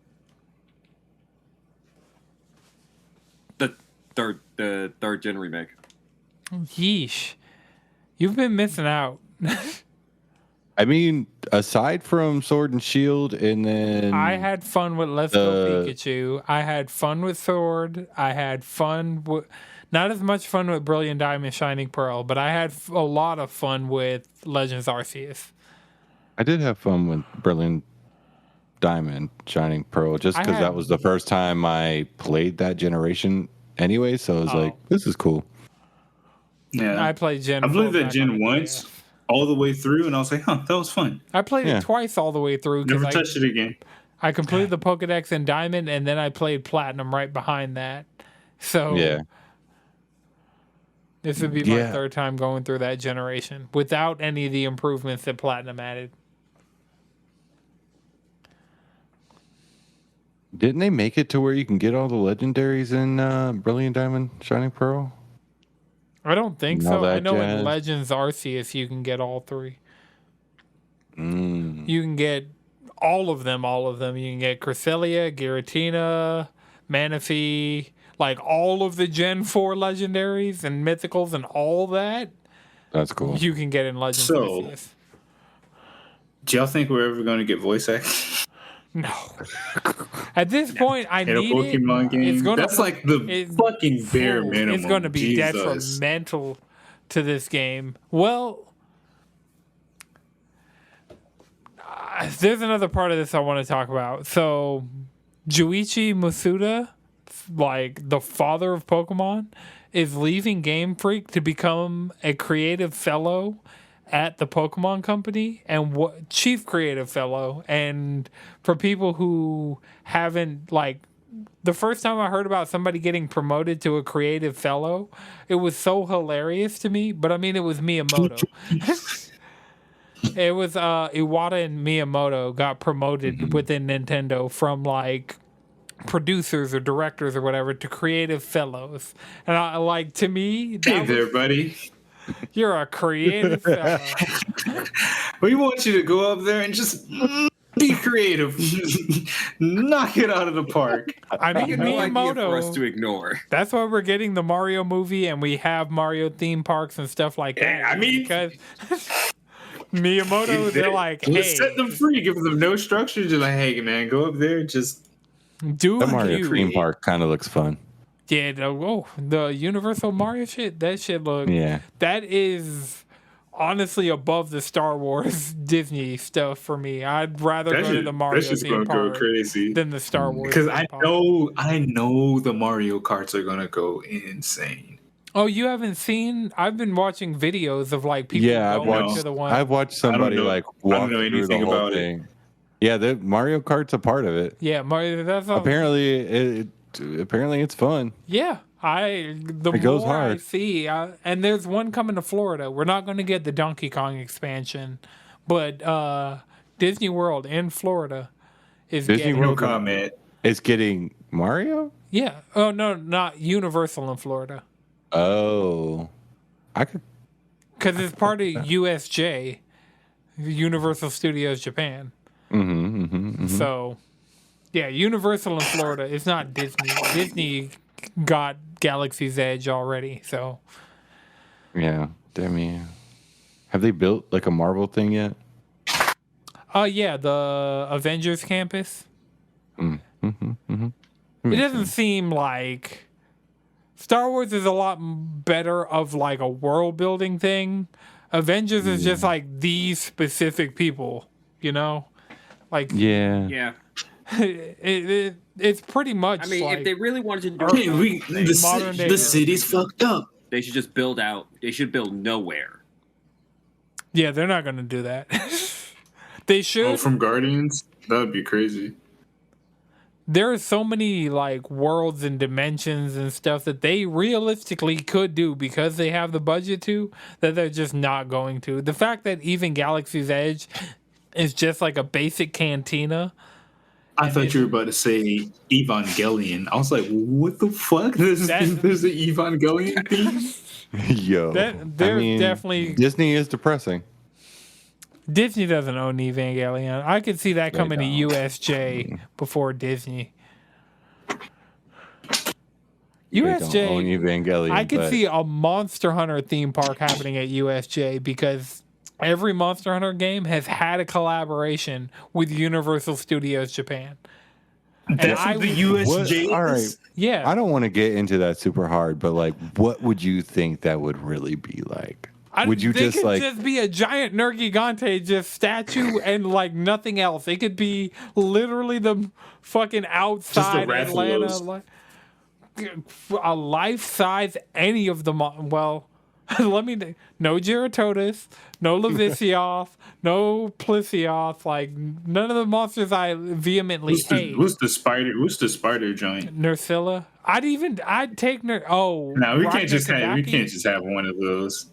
the third gen remake. Yeesh. You've been missing out. I mean, aside from Sword and Shield, and then I had fun with Let's Go Pikachu. I had fun with Sword. I had fun with... Not as much fun with Brilliant Diamond, Shining Pearl, but I had a lot of fun with Legends Arceus. I did have fun with Brilliant Diamond, Shining Pearl, just because that was the first time I played that generation anyway, so I was like, this is cool. Yeah. I played Gen 4. I played that Gen once, all the way through, and I was like, that was fun. I played it twice all the way through. Never touched it again. I completed the Pokedex in Diamond, and then I played Platinum right behind that. So this would be my third time going through that generation without any of the improvements that Platinum added. Didn't they make it to where you can get all the legendaries in Brilliant Diamond, Shining Pearl? I don't think so. I know in Legends Arceus you can get all three. You can get all of them. You can get Cresselia, Giratina, Manaphy, like all of the Gen 4 legendaries and mythicals and all that. That's cool. You can get in Legends Arceus. Do y'all think we're ever going to get voice acting? No. At this point, I need a Pokemon game. It's gonna, That's like the fucking bare minimum. It's going to be detrimental to this game. Well, there's another part of this I want to talk about. So, Junichi Masuda, like the father of Pokemon, is leaving Game Freak to become a creative fellow at the Pokemon Company and chief creative fellow. And for people who haven't, like, the first time I heard about somebody getting promoted to a creative fellow, it was so hilarious to me. But I mean, it was Miyamoto. It was Iwata and Miyamoto got promoted within Nintendo from like producers or directors or whatever to creative fellows. And I like, to me, hey there, buddy. You're a creative fellow. We want you to go up there and just be creative. Knock it out of the park. I mean, Miyamoto, for us to ignore. That's why we're getting the Mario movie and we have Mario theme parks and stuff like that. I mean, because Miyamoto, they're like, hey, let's set them free, give them no structure. Just like, hey, man, go up there, just do the Mario theme park kind of looks fun. Yeah, the Universal Mario shit, that shit look... Yeah. That is honestly above the Star Wars Disney stuff for me. I'd rather go to the Mario theme park than the Star Wars because I know the Mario Karts are going to go insane. Oh, you haven't seen... I've been watching videos of like people going to the one... I've watched somebody like walk through the whole thing. Yeah, the Mario Kart's a part of it. Yeah, Mario... That's Apparently it's fun. Yeah, it goes hard. I see, and there's one coming to Florida. We're not going to get the Donkey Kong expansion, but Disney World in Florida is Disney World. No comment. It's getting Mario. Yeah. Oh no, not Universal in Florida. Oh, I could. Because it's part of USJ, Universal Studios Japan. So. Yeah, Universal in Florida. It's not Disney. Disney got Galaxy's Edge already, so. Yeah, damn you. Have they built like a Marvel thing yet? Yeah, the Avengers campus. It doesn't seem like Star Wars is a lot better of like a world building thing. Avengers is just like these specific people, you know, like yeah. It's pretty much. I mean, like, if they really wanted to do the city's fucked up. They should just build out. They should build nowhere. Yeah, they're not going to do that. They should. Oh, from Guardians? That would be crazy. There are so many like worlds and dimensions and stuff that they realistically could do because they have the budget to, that they're just not going to. The fact that even Galaxy's Edge is just like a basic cantina. I thought you were about to say Evangelion. I was like, what the fuck? There's an Evangelion thing? Yo. Definitely... Disney is depressing. Disney doesn't own Evangelion. I could see that They coming to don't. USJ before Disney. They don't own USJ, Evangelion. I could but see a Monster Hunter theme park happening at USJ because every Monster Hunter game has had a collaboration with Universal Studios Japan. That's I what the would- USJ What? All right. is? Yeah. I don't want to get into that super hard, but like, what would you think that would really be like? Would you they just could like? just be a giant Nergigante just statue and like nothing else? It could be literally the fucking outside Atlanta, Rathalos. like, a life size any of them. Well, let me no Geratodus, no Levisioth, no Plissioth. Like none of the monsters I vehemently hate. Who's the spider joint? Nursilla. I'd take Oh, No, we can't just Rachnicodaki? have one of those.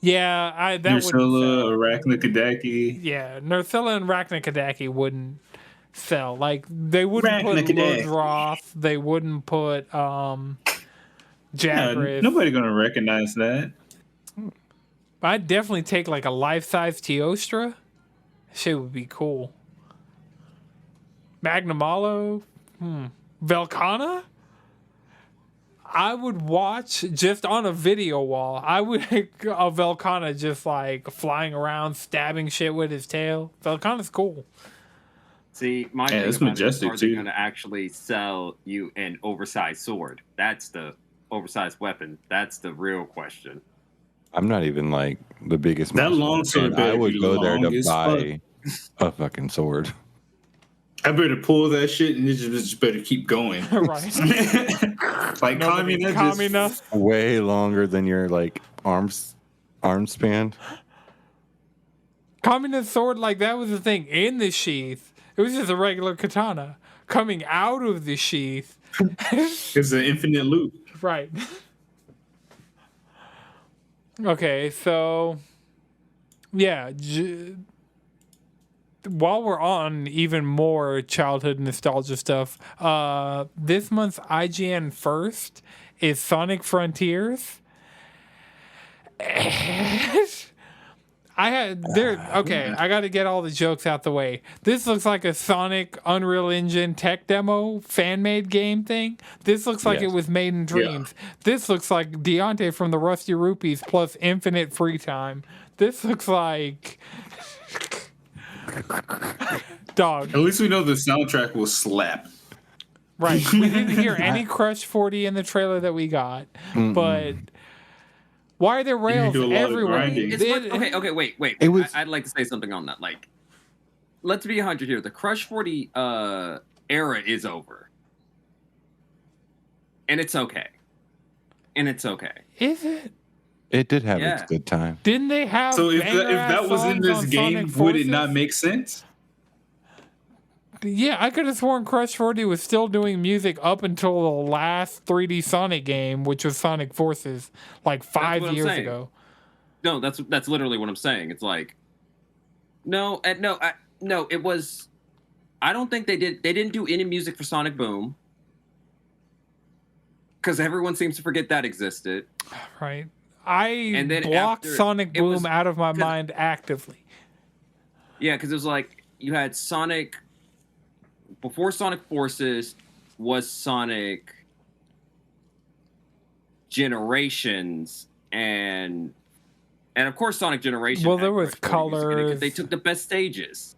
Yeah, that would Ursula, Arachnocadaki. Yeah, Nursilla and Rachnicodaki wouldn't sell. Like they wouldn't put Rachnicodaki. Lodroth. They wouldn't put Yeah, Jagras. nobody gonna recognize that. I'd definitely take like a life-size Teostra. Shit would be cool. Magnamalo, Velcana. I would watch just on a video wall. I would a Velcana just like flying around, stabbing shit with his tail. Velcana's cool. See, my Yeah, thing it's about majestic, it is, are they too. going to actually sell you an oversized sword? That's the oversized weapon. That's the real question. I'm not even like the biggest. That Monster long sword fan. I better would be go there long to as buy a fucking sword. I better pull that shit and it just better keep going. Right. Like Kamina. Way longer than your like arm span. Kamina's sword, like that was the thing in the sheath. It was just a regular katana coming out of the sheath. It's an infinite loop. Right. Okay, so yeah. While we're on even more childhood nostalgia stuff, this month's IGN first is Sonic Frontiers. I got to get all the jokes out the way. This looks like a Sonic Unreal Engine tech demo fan-made game thing. This looks like Yes. it was made in dreams. This looks like Deontay from the Rusty Rupees plus infinite free time. This looks like dog. At least we know the soundtrack will slap. Right. We didn't hear any Crush 40 in the trailer that we got, but why are there rails do a lot of everywhere? grinding. Okay, wait. It was- I'd like to say something on that. Like, let's be 100 here. The Crush 40 era is over. And it's okay. Is it? It did have Yeah. its good time. Didn't they have So if banger-ass that was in songs this on game, Sonic would it Forces? not make sense? Yeah, I could have sworn Crush 40 was still doing music up until the last 3D Sonic game, which was Sonic Forces, like 5 what I'm years saying. ago. No, that's literally what I'm saying. It's like, no, it was. I don't think they didn't do any music for Sonic Boom. Because everyone seems to forget that existed. Right. I then blocked after- Sonic it Boom was- out of my 'cause- mind actively. Yeah, because it was like you had Sonic before Sonic Forces was Sonic Generations and of course Sonic Generations. Well, had there was Crush 40 music in it 'cause colors. They took the best stages.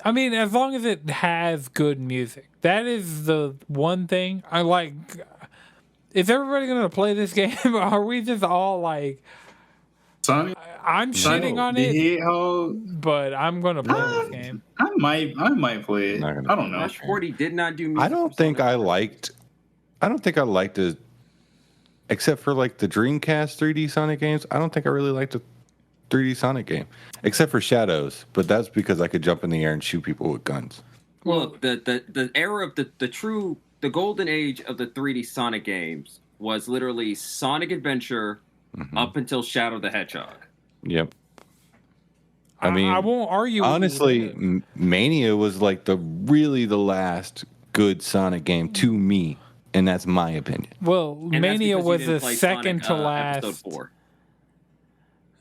I mean, as long as it has good music. That is the one thing I like. Is everybody going to play this game? Are we just all like, Sonic, I'm shitting on the it, Hedgehog, but I'm going to play this game. I might play it. Not gonna I don't know. Crush 40 did not do music. I don't for think Sonic. I liked it, except for like the Dreamcast 3D Sonic games. I don't think I really liked the 3D Sonic game, except for Shadows. But that's because I could jump in the air and shoot people with guns. Look, the era of the golden age of the 3D Sonic games was literally Sonic Adventure up until Shadow the Hedgehog. Yep. I mean, I won't argue with you honestly, with it. Mania was like the last good Sonic game to me, and that's my opinion. Well, And that's Mania because you was didn't the play second Sonic, to last. Episode 4.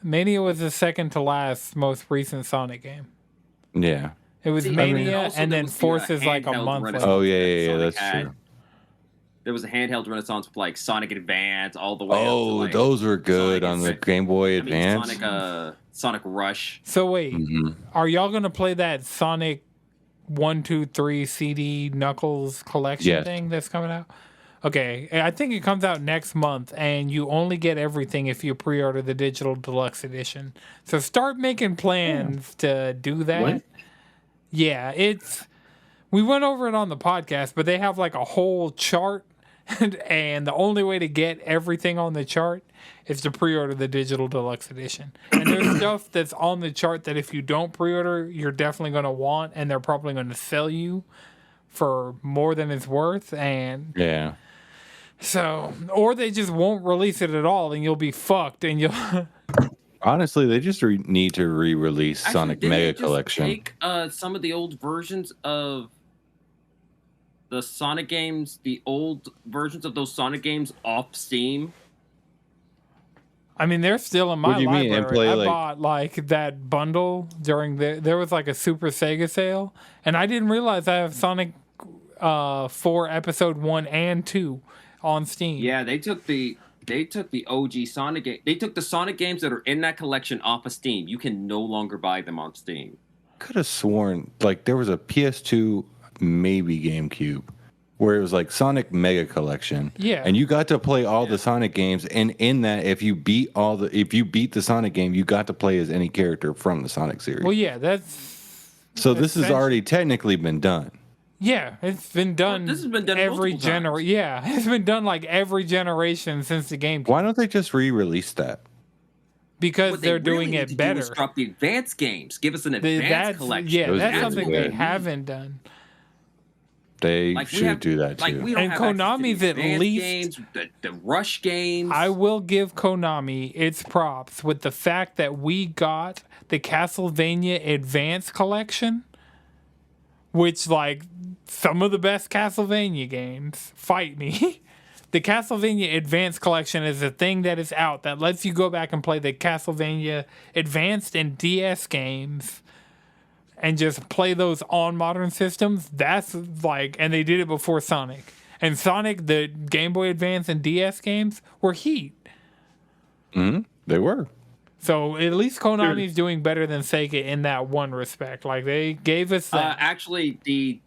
Mania was the second to last most recent Sonic game. Yeah. It was Mania, and then Forces like a month later. Oh yeah, that's true. There was a handheld renaissance with like Sonic Advance all the way up to like those were good on the Game Boy Advance. Sonic Rush. So wait, are y'all gonna play that Sonic 1, 2, 3 CD Knuckles collection thing that's coming out? Okay, I think it comes out next month, and you only get everything if you pre-order the digital deluxe edition. So start making plans to do that. What? Yeah, we went over it on the podcast, but they have like a whole chart, and the only way to get everything on the chart is to pre-order the digital deluxe edition. And there's stuff that's on the chart that if you don't pre-order, you're definitely going to want, and they're probably going to sell you for more than it's worth. And yeah. So, or they just won't release it at all, and you'll be fucked. And you'll honestly, they just need to re-release Sonic Mega Collection. Take some of the old versions of the Sonic games, the old versions of those Sonic games off Steam. I mean, they're still in my library. I bought like that bundle during there was like a Super Sega sale, and I didn't realize I have Sonic 4 Episode 1 and 2 on Steam. Yeah, they took the OG Sonic game. They took the Sonic games that are in that collection off of Steam. You can no longer buy them on Steam. Could have sworn like there was a PS2, maybe GameCube, where it was like Sonic Mega Collection. Yeah. And you got to play all the Sonic games, and in that, if you beat the Sonic game, you got to play as any character from the Sonic series. Well, yeah, this has already technically been done. Yeah, it's been done. This has been done every generation. Yeah, it's been done like every generation since the game. Why don't they just re-release that? Because they're doing it better. Drop the advanced games. Give us an advanced collection. Yeah, that's something they haven't done. They should do that too. And Konami's at least games, the Rush games. I will give Konami its props with the fact that we got the Castlevania Advance Collection, which like some of the best Castlevania games. Fight me. The Castlevania Advance Collection is a thing that is out that lets you go back and play the Castlevania Advanced and DS games and just play those on modern systems. That's like, and they did it before Sonic. And Sonic, the Game Boy Advance and DS games were heat. They were. So at least Konami's doing better than Sega in that one respect. Like they gave us that. Actually, the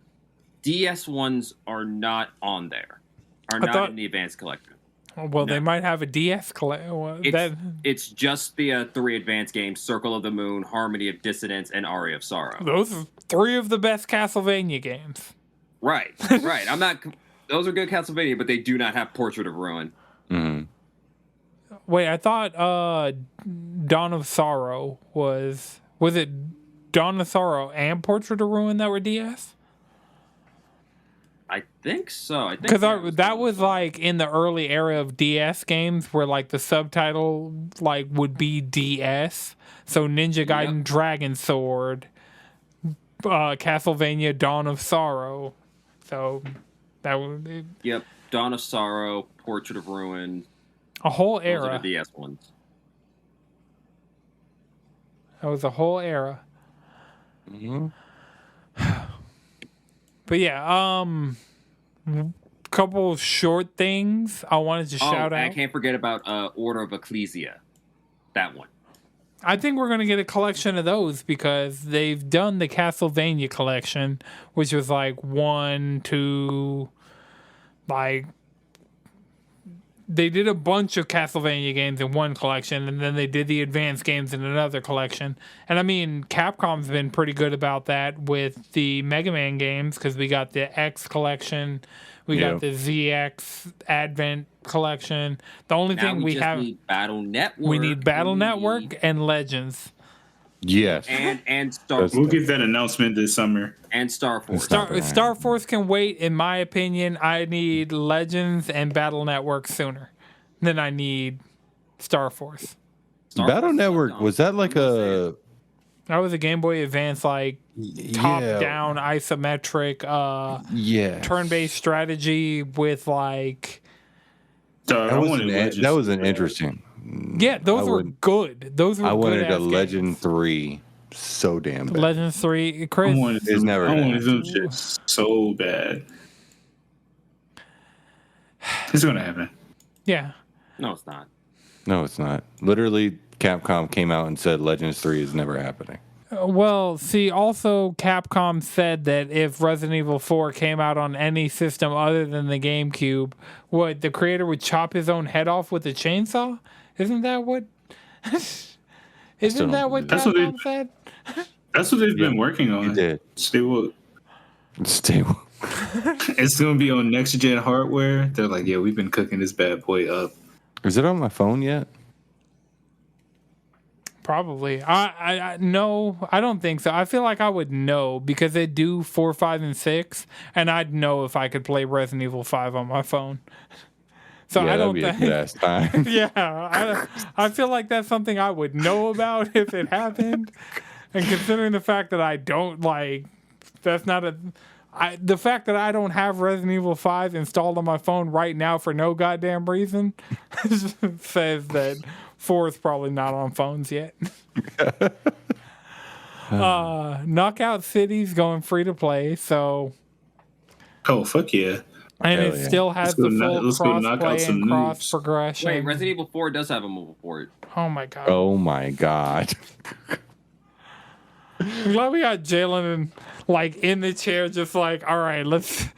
DS ones are not on there. Are not in the Advanced Collection. Well, they might have a DS collection. It's just the 3 advanced games: Circle of the Moon, Harmony of Dissonance, and Aria of Sorrow. Those are 3 of the best Castlevania games. Right. I'm not. Those are good Castlevania, but they do not have Portrait of Ruin. Mm-hmm. Wait, I thought Dawn of Sorrow was it Dawn of Sorrow and Portrait of Ruin that were DS? I think so. Because that was like in the early era of DS games where like the subtitle like would be DS. So Ninja Gaiden Dragon Sword, Castlevania Dawn of Sorrow. So that would Yep, Dawn of Sorrow, Portrait of Ruin. A whole Those era. are the DS ones. That was a whole era. Mm-hmm. But yeah, couple short things I wanted to shout out. I can't forget about Order of Ecclesia. That one. I think we're going to get a collection of those because they've done the Castlevania collection, which was like 1, 2, like they did a bunch of Castlevania games in one collection, and then they did the advanced games in another collection. And I mean, Capcom's been pretty good about that with the Mega Man games because we got the X collection, we got the ZX Advent collection. The only thing we have need Battle Network. We need Battle Network and Legends. Yes. And Star Force. We'll get that announcement this summer. And Star Force. Star Force can wait, in my opinion. I need Legends and Battle Network sooner than I need Star Force. Battle Network, was that like a... That was a Game Boy Advance, like, top-down, isometric, turn-based strategy with, like... That was an interesting... Yeah, those were good. Those were I wanted good a Legend 3 so damn bad. Legend 3. Chris, I wanted It's never I gonna wanted them shit so bad. It's gonna happen. yeah. No, it's not. No, it's not. Literally, Capcom came out and said Legends 3 is never happening. Well, see, also Capcom said that if Resident Evil 4 came out on any system other than the GameCube, the creator would chop his own head off with a chainsaw? Isn't that what? Isn't that what That's what Capcom said? That's what they've been working on. You did. Stay Stable. It's gonna be on next gen hardware. They're like, yeah, we've been cooking this bad boy up. Is it on my phone yet? Probably. No, I don't think so. I feel like I would know because they do 4, 5, and 6, and I'd know if I could play Resident Evil 5 on my phone. So Yeah, I don't that'd be a good ass time. Yeah, I feel like that's something I would know about if it happened. And considering the fact that I don't that's not the fact that I don't have Resident Evil 5 installed on my phone right now for no goddamn reason says that 4 is probably not on phones yet. Knockout City's going free to play, so. Oh, fuck yeah. And Hell it yeah. still has the full cross play and cross noobs. progression. Wait, Resident Evil 4 does have a mobile port. Oh my god. Oh my god. I'm glad we got Jalen in the chair, just all right, let's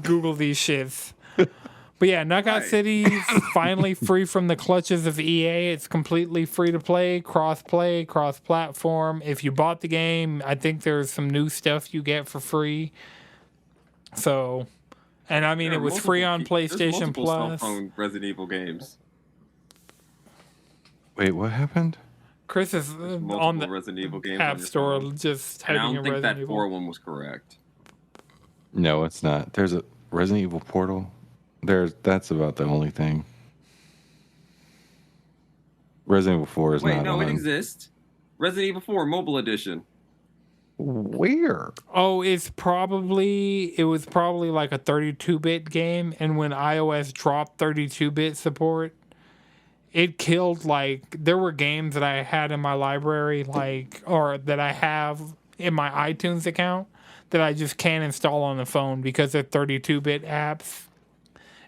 Google these shits. But yeah, Knockout City's finally free from the clutches of EA. It's completely free to play, cross-platform. If you bought the game, I think there's some new stuff you get for free. So, and I mean, it was free on PlayStation Plus. Cell phone Resident Evil games. Wait, what happened? Chris is on the Resident Evil games App Store just and I typing don't in think that Resident Evil. 4 one was correct. No, it's not. There's a Resident Evil Portal. That's about the only thing. Resident Evil 4 is not. Wait, no, on. it exists. Resident Evil 4 Mobile Edition. Where? Oh, it was probably like a 32-bit game, and when iOS dropped 32-bit support, it killed there were games that I had in my library or that I have in my iTunes account that I just can't install on the phone because they're 32-bit apps.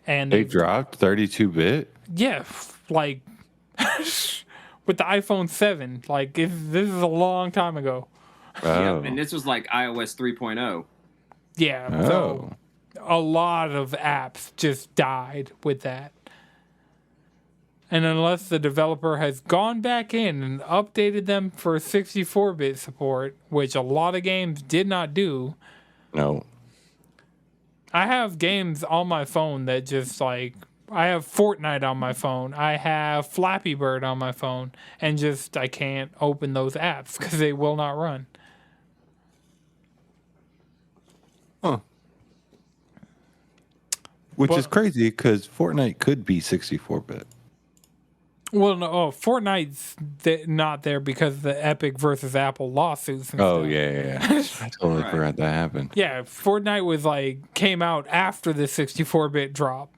And They dropped 32-bit? Yeah, with the iPhone 7. This is a long time ago. Oh. Yeah, and this was iOS 3.0. Yeah, Oh. so a lot of apps just died with that. And unless the developer has gone back in and updated them for 64-bit support, which a lot of games did not do. No. I have games on my phone that just I have Fortnite on my phone. I have Flappy Bird on my phone. And I can't open those apps because they will not run. Huh. Which is crazy because Fortnite could be 64-bit. Well, no, Fortnite's not there because of the Epic versus Apple lawsuits. And Oh, stuff. yeah. I totally forgot that happened. Yeah, Fortnite was came out after the 64-bit drop.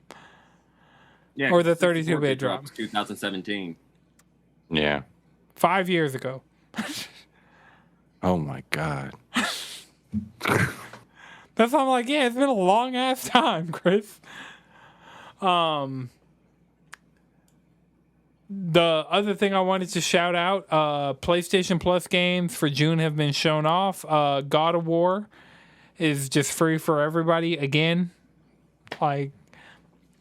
Yeah, Or the 32-bit drop. 2017. Yeah. 5 years ago. Oh, my God. That's why I'm it's been a long ass time, Chris. The other thing I wanted to shout out, PlayStation Plus games for June have been shown off. God of War is just free for everybody again.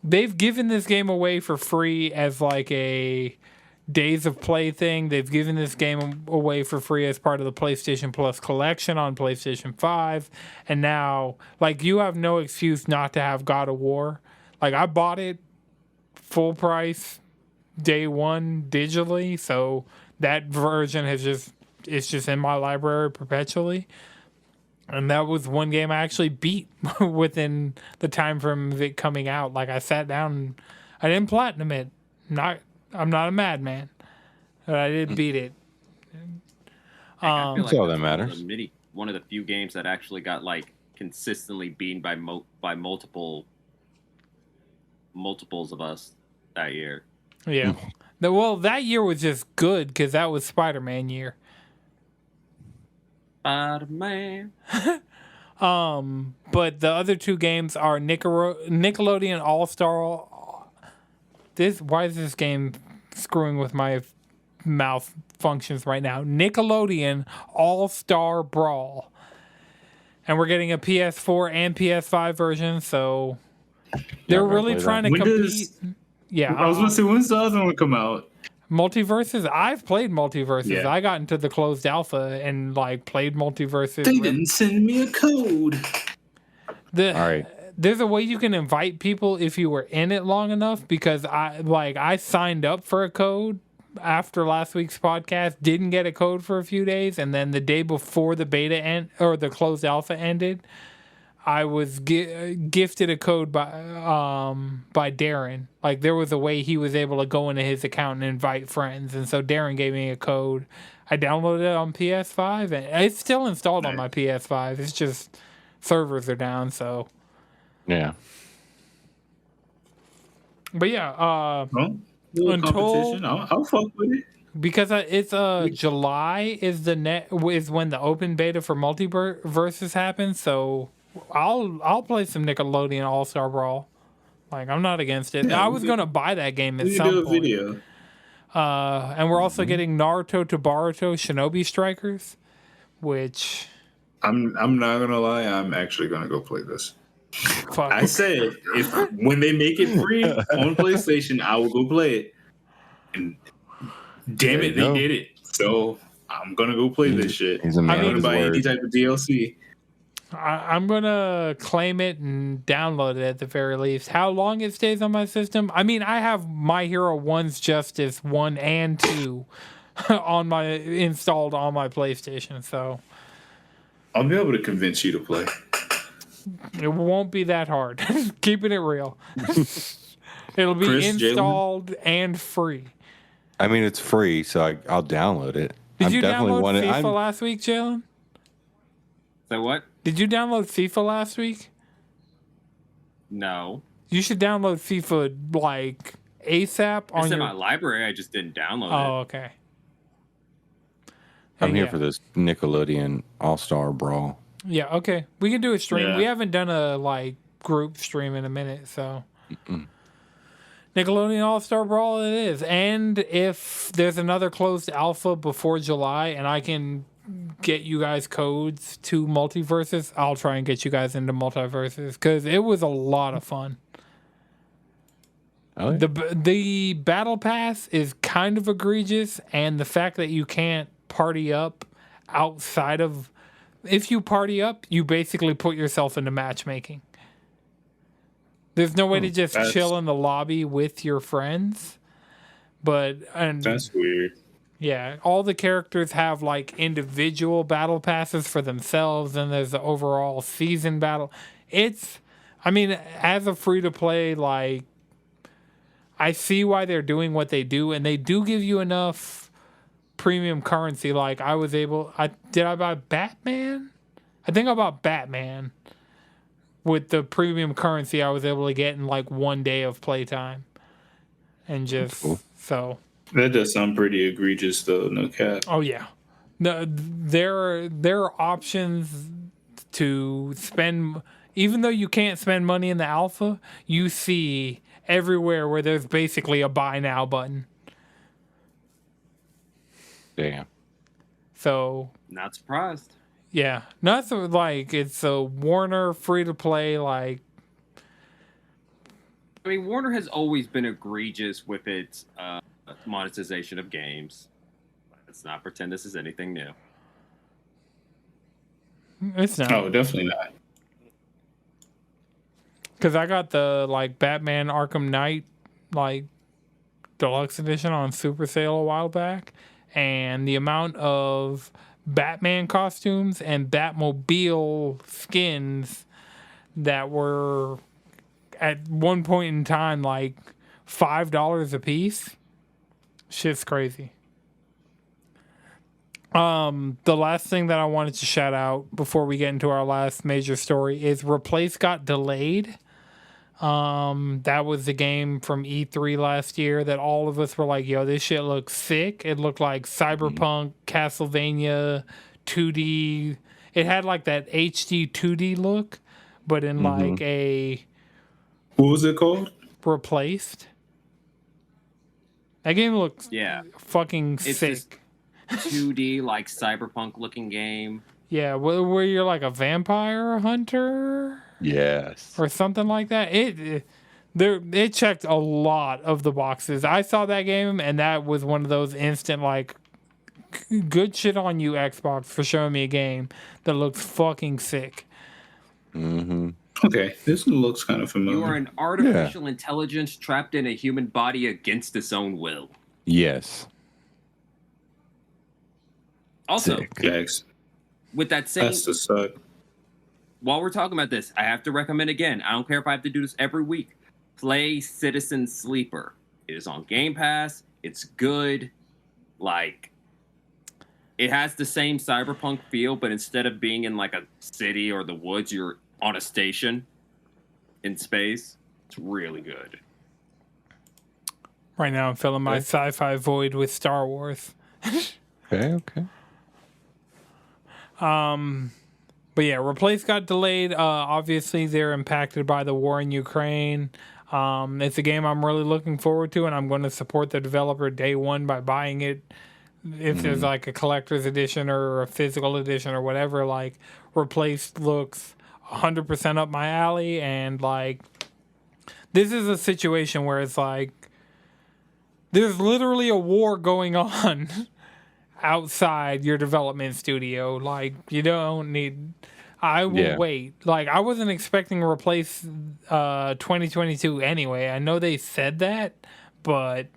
They've given this game away for free as a Days of Play thing. They've given this game away for free as part of the PlayStation Plus collection on PlayStation 5. And now, you have no excuse not to have God of War. I bought it full price day one digitally, so that version is just in my library perpetually. And that was one game I actually beat within the time frame of it coming out. I sat down and I didn't platinum it. I'm not a madman, but I did beat it. I feel That's all that matters. One of the few games that actually got consistently beaten by multiples of us that year. Yeah. Well, that year was just good because that was Spider-Man year. Spider-Man. But the other two games are Nickelodeon All-Star. Why is this game screwing with my mouth functions right now? Nickelodeon All-Star Brawl. And we're getting a PS4 and PS5 version, so they're really trying to compete. Yeah. I was going to say, when's the other one come out? Multiverses? I've played Multiverses. Yeah. I got into the closed alpha and like played Multiverses. They didn't send me a code. All right. There's a way you can invite people if you were in it long enough, because I signed up for a code after last week's podcast, didn't get a code for a few days, and then the day before the beta or the closed alpha ended, I was gifted a code by Darren. Like, there was a way he was able to go into his account and invite friends, and so Darren gave me a code. I downloaded it on PS5, and it's still installed on my PS5. It's just servers are down, so. Yeah. But yeah, Competition. I'll fuck with it. Because it's July is when the open beta for Multiverses happens, so I'll play some Nickelodeon All-Star Brawl. Like, I'm not against it. I was gonna buy that game at some point. Video. And we're also getting Naruto to Boruto Shinobi Strikers, which I'm not gonna lie, I'm actually gonna go play this. fuck. I said when they make it free on PlayStation, I will go play it. And damn it, they did it. So I'm gonna go play this shit. He's a man I'm of gonna his buy word. any type of DLC. I'm gonna claim it and download it at the very least. How long it stays on my system? I mean, I have My Hero One's Justice 1 and 2 installed on my PlayStation, so I'll be able to convince you to play. it won't be that hard. Keeping it real. It'll be Chris, installed and free. I mean, it's free, so I'll download it. Did you download FIFA last week, Jalen? So what? Did you download FIFA last week? No. You should download FIFA like ASAP on It's your. in my library. I just didn't download Oh, it. okay. I'm here Yeah. for this Nickelodeon All-Star Brawl. Yeah, okay. We can do a stream. Yeah. We haven't done a like group stream in a minute, so. Nickelodeon All-Star Brawl it is. And if there's another closed alpha before July and I can get you guys codes to Multiverses, I'll try and get you guys into Multiverses because it was a lot of fun. Oh, yeah. The battle pass is kind of egregious, and the fact that you can't party up outside of... If you party up, you basically put yourself into matchmaking. There's no way to just chill in the lobby with your friends. That's weird. Yeah, all the characters have like individual battle passes for themselves, and there's the overall season battle. As a free-to-play, like, I see why they're doing what they do, and they do give you enough premium currency. Like, did I buy Batman? I think I bought Batman. With the premium currency I was able to get in like 1 day of playtime. And just, so. That does sound pretty egregious, though. No cap. Oh, yeah. There are options to spend, even though you can't spend money in the alpha, you see everywhere where there's basically a buy now button. Damn. So. Not surprised. Yeah. Not so, like, it's a Warner free to play, like. I mean, Warner has always been egregious with its monetization of games. Let's not pretend this is anything new. It's not. Oh, definitely not. Because I got the, like, Batman Arkham Knight, like, deluxe edition on super sale a while back. And the amount of Batman costumes and Batmobile skins that were at one point in time like $5 a piece. Shit's crazy. The last thing that I wanted to shout out before we get into our last major story is Replace got delayed. That was the game from E3 last year that all of us were like, yo, this shit looks sick. It looked like Cyberpunk, Castlevania, 2D. It had like that HD 2D look, but in like a... What was it called? Replaced. That game looks fucking It's sick. 2D, like Cyberpunk looking game. Yeah, where you're like a vampire hunter? Yes. Or something like that. It checked a lot of the boxes. I saw that game, and that was one of those instant, like, good shit on you, Xbox, for showing me a game that looks fucking sick. Okay, this looks kind of familiar. You are an artificial intelligence trapped in a human body against its own will. Yes. Also, Yikes. with that same... That's the suck. While we're talking about this, I have to recommend again. I don't care if I have to do this every week. Play Citizen Sleeper. It is on Game Pass. It's good. Like, it has the same Cyberpunk feel, but instead of being in like a city or the woods, you're on a station in space. It's really good. Right now, I'm filling my sci-fi void with Star Wars. Okay. But yeah, Replace got delayed. Obviously, they're impacted by the war in Ukraine. It's a game I'm really looking forward to, and I'm going to support the developer day one by buying it. If there's like a collector's edition or a physical edition or whatever, like Replace looks 100% up my alley. And like, this is a situation where it's like, there's literally a war going on outside your development studio. Like, you don't need... I will wait. Like, I wasn't expecting to replace 2022 anyway. I know they said that, but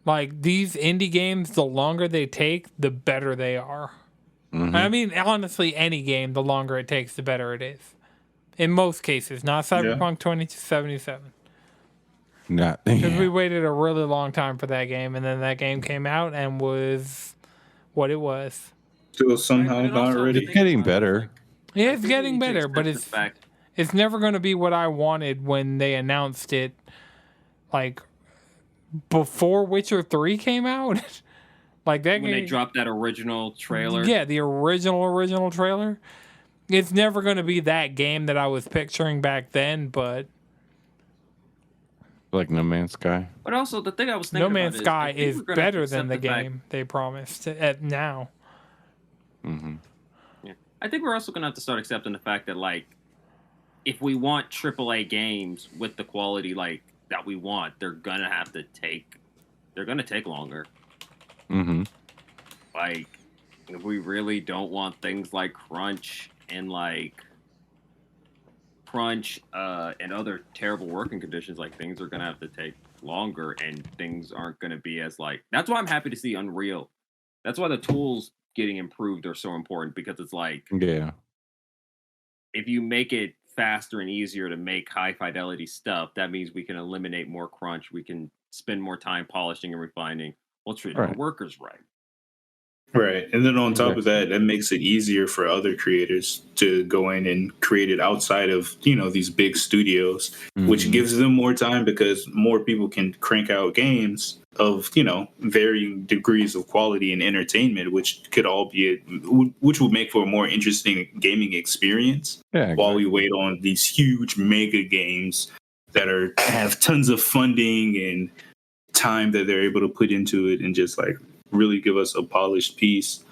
like, these indie games, the longer they take, the better they are. I mean, honestly, any game, the longer it takes, the better it is. In most cases, not Cyberpunk 2077. Because we waited a really long time for that game, and then that game came out and was what it was. Still somehow not ready. It's getting better. Yeah, it's getting better, but it's never going to be what I wanted when they announced it, like, before Witcher 3 came out. Like that when game, they dropped that original trailer. Yeah, the original trailer. It's never going to be that game that I was picturing back then, but... Like No Man's Sky. But also, the thing I was thinking No Man's Sky is better than the game they promised at now. Yeah. I think we're also going to have to start accepting the fact that, like, if we want AAA games with the quality, like, that we want, they're going to take longer. Like, if we really don't want things like Crunch and other terrible working conditions, like, things are going to have to take longer, and things aren't going to be as, like... That's why I'm happy to see Unreal. That's why the tools getting improved are so important, because it's like... Yeah. If you make it faster and easier to make high-fidelity stuff, that means we can eliminate more crunch, we can spend more time polishing and refining. We'll treat our workers right. Right. And then on top of that, that makes it easier for other creators to go in and create it outside of, these big studios, which gives them more time because more people can crank out games of, varying degrees of quality and entertainment, which would make for a more interesting gaming experience while we wait on these huge mega games that have tons of funding and time that they're able to put into it and just like really give us a polished piece.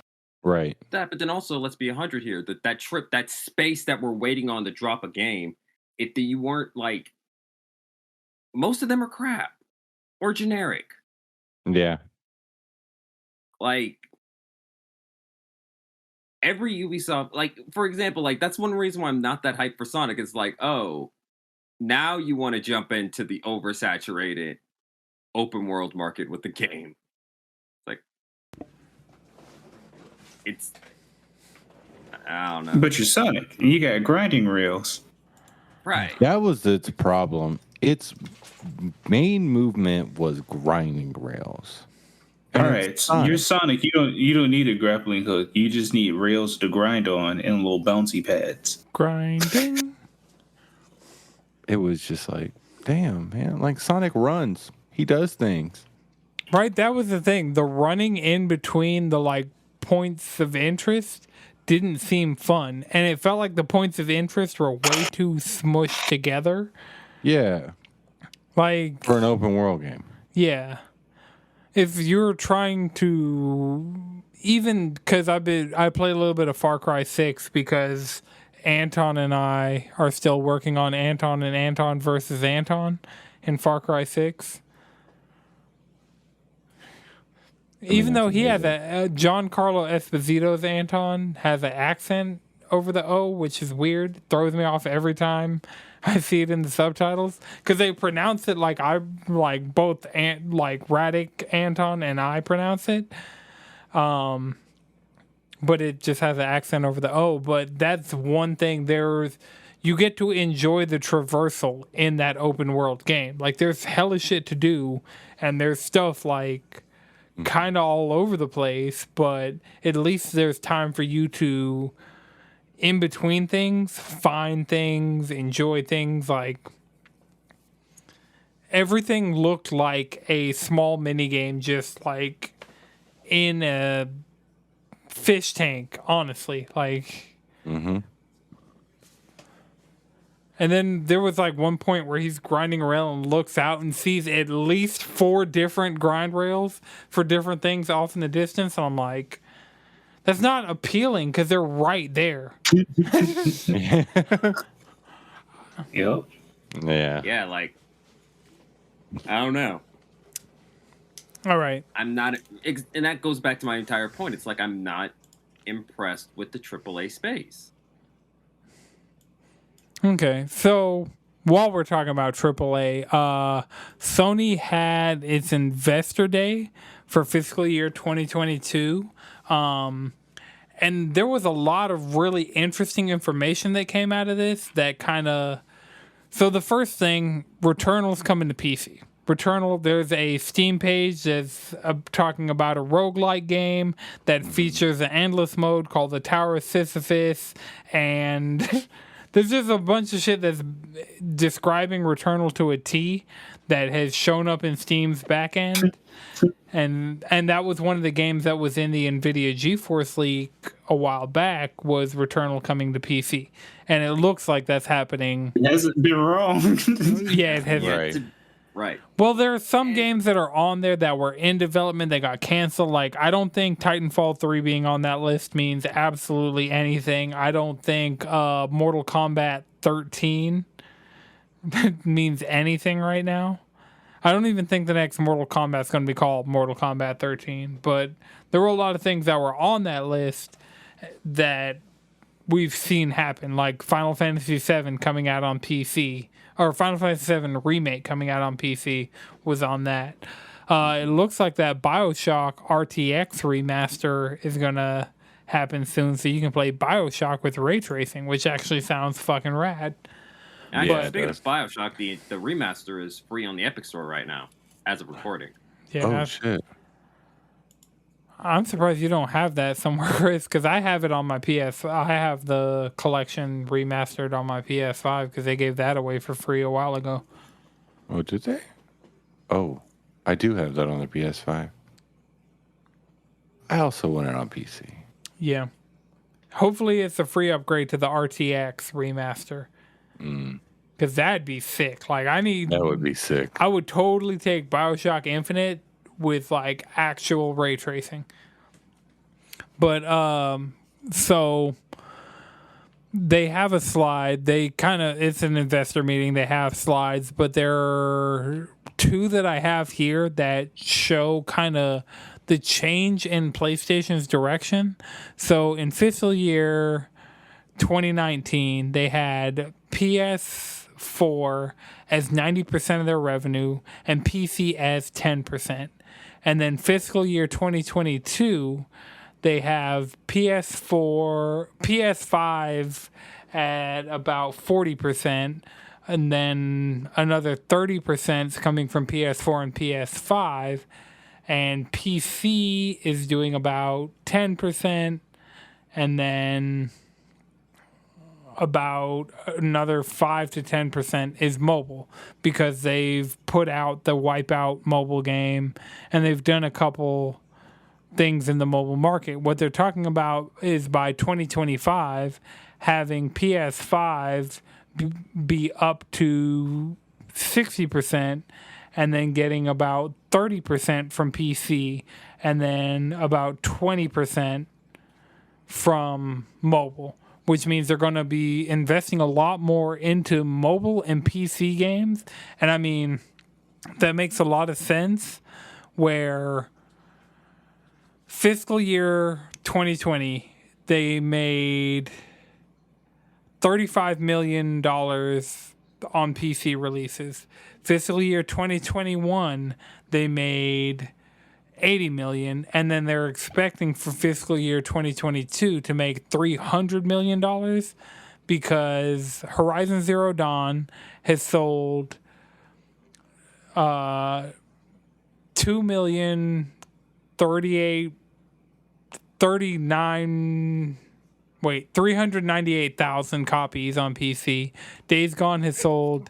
Right. But then also, let's be 100 here. That space that we're waiting on to drop a game, if you weren't like, most of them are crap or generic. Yeah. Like, every Ubisoft, like, for example, like, that's one reason why I'm not that hyped for Sonic. It's like, oh, now you want to jump into the oversaturated open world market with the game. I don't know. But you're Sonic, and you got grinding rails. Right. That was its problem. Its main movement was grinding rails. All right, so you're Sonic. You don't need a grappling hook. You just need rails to grind on and little bouncy pads. Grinding. it was just like, damn, man. Like Sonic runs. He does things. Right, that was the thing. The running in between the like points of interest didn't seem fun, and it felt like the points of interest were way too smushed together. Yeah. Like For an open world game. yeah. If you're trying to, even because I played a little bit of Far Cry 6 because Anton and I are still working on Anton and Anton versus Anton in Far Cry 6. Even though he has Giancarlo Esposito's Anton has an accent over the O, which is weird, throws me off every time I see it in the subtitles because they pronounce it like both Radic Anton and I pronounce it, but it just has an accent over the O. But that's one thing. You get to enjoy the traversal in that open world game. Like there's hella shit to do, and there's stuff like kind of all over the place, but at least there's time for you to, in between things, find things, enjoy things. Like everything looked like a small mini game, just like in a fish tank, honestly. Like, and then there was like one point where he's grinding around and looks out and sees at least 4 different grind rails for different things off in the distance. And I'm like, that's not appealing because they're right there. Yep. Yeah. Yeah, like, I don't know. All right. I'm not, and that goes back to my entire point. It's like I'm not impressed with the AAA space. Okay, so while we're talking about AAA, Sony had its Investor Day for fiscal year 2022. And there was a lot of really interesting information that came out of this that kind of... So the first thing, Returnal's coming to PC. Returnal, there's a Steam page that's talking about a roguelike game that features an endless mode called the Tower of Sisyphus, and... There's just a bunch of shit that's describing Returnal to a T that has shown up in Steam's backend. And that was one of the games that was in the NVIDIA GeForce leak a while back, was Returnal coming to PC. And it looks like that's happening. It hasn't been wrong. Yeah, it has. Right. Right. Well, there are some games that are on there that were in development that got canceled. Like, I don't think Titanfall 3 being on that list means absolutely anything. I don't think Mortal Kombat 13 means anything right now. I don't even think the next Mortal Kombat is going to be called Mortal Kombat 13. But there were a lot of things that were on that list that we've seen happen, like Final Fantasy VII coming out on PC. Or Final Fantasy VII Remake coming out on PC was on that. It looks like that BioShock RTX remaster is going to happen soon, so you can play BioShock with ray tracing, which actually sounds fucking rad. Actually, speaking of BioShock, the remaster is free on the Epic Store right now, as of recording. Yeah, shit. I'm surprised you don't have that somewhere, Chris, because I have it on my PS. I have the collection remastered on my PS5 because they gave that away for free a while ago. Oh, did they? Oh, I do have that on the PS5. I also want it on PC. Yeah. Hopefully it's a free upgrade to the RTX remaster. Because that'd be sick. Like, that would be sick. I would totally take BioShock Infinite with like actual ray tracing. But so they have a slide. It's an investor meeting. They have slides, but there are 2 that I have here that show kind of the change in PlayStation's direction. So in fiscal year 2019, they had PS4 as 90% of their revenue and PC as 10%. And then fiscal year 2022, they have PS5 at about 40%, and then another 30% is coming from PS4 and PS5, and PC is doing about 10%, and then about another 5 to 10% is mobile, because they've put out the Wipeout mobile game and they've done a couple things in the mobile market. What they're talking about is by 2025 having PS5 be up to 60%, and then getting about 30% from PC, and then about 20% from mobile, which means they're going to be investing a lot more into mobile and PC games. And I mean, that makes a lot of sense, where fiscal year 2020, they made $35 million on PC releases. Fiscal year 2021, they made $80 million, and then they're expecting for fiscal year 2022 to make $300 million, because Horizon Zero Dawn has sold 398,000 copies on PC. Days Gone has sold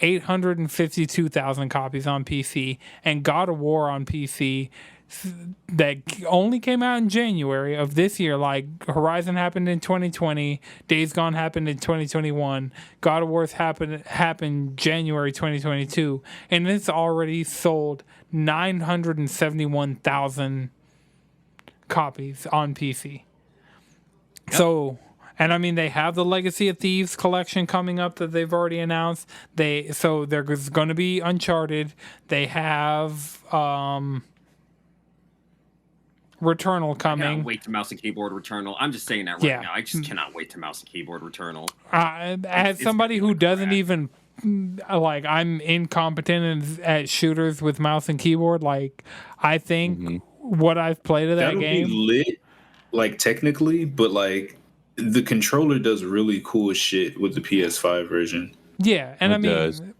852,000 copies on PC, and God of War on PC that only came out in January of this year. Like, Horizon happened in 2020, Days Gone happened in 2021, God of War's happened January 2022, and it's already sold 971,000 copies on PC. Yep. So, and I mean, they have the Legacy of Thieves collection coming up that they've already announced. There's going to be Uncharted. They have Returnal coming. I can't wait to mouse and keyboard Returnal. I'm just saying that right now. I just cannot wait to mouse and keyboard Returnal. As somebody who doesn't even like, I'm incompetent at shooters with mouse and keyboard. Like, I think what I've played of that game, be lit, like, technically, but like, the controller does really cool shit with the PS5 version. Yeah, and I mean,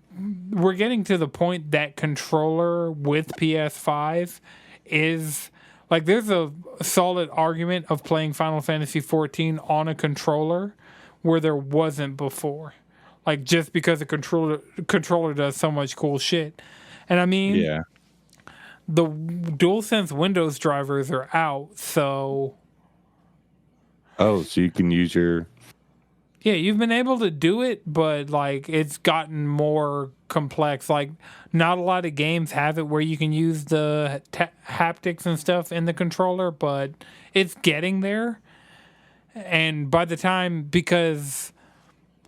we're getting to the point that controller with PS5 is like, there's a solid argument of playing Final Fantasy XIV on a controller where there wasn't before. Like, just because the controller does so much cool shit. And I mean, the DualSense Windows drivers are out, so... Oh, so you can use your... Yeah, you've been able to do it, but, like, it's gotten more complex. Like, not a lot of games have it where you can use the haptics and stuff in the controller, but it's getting there. And by the time, because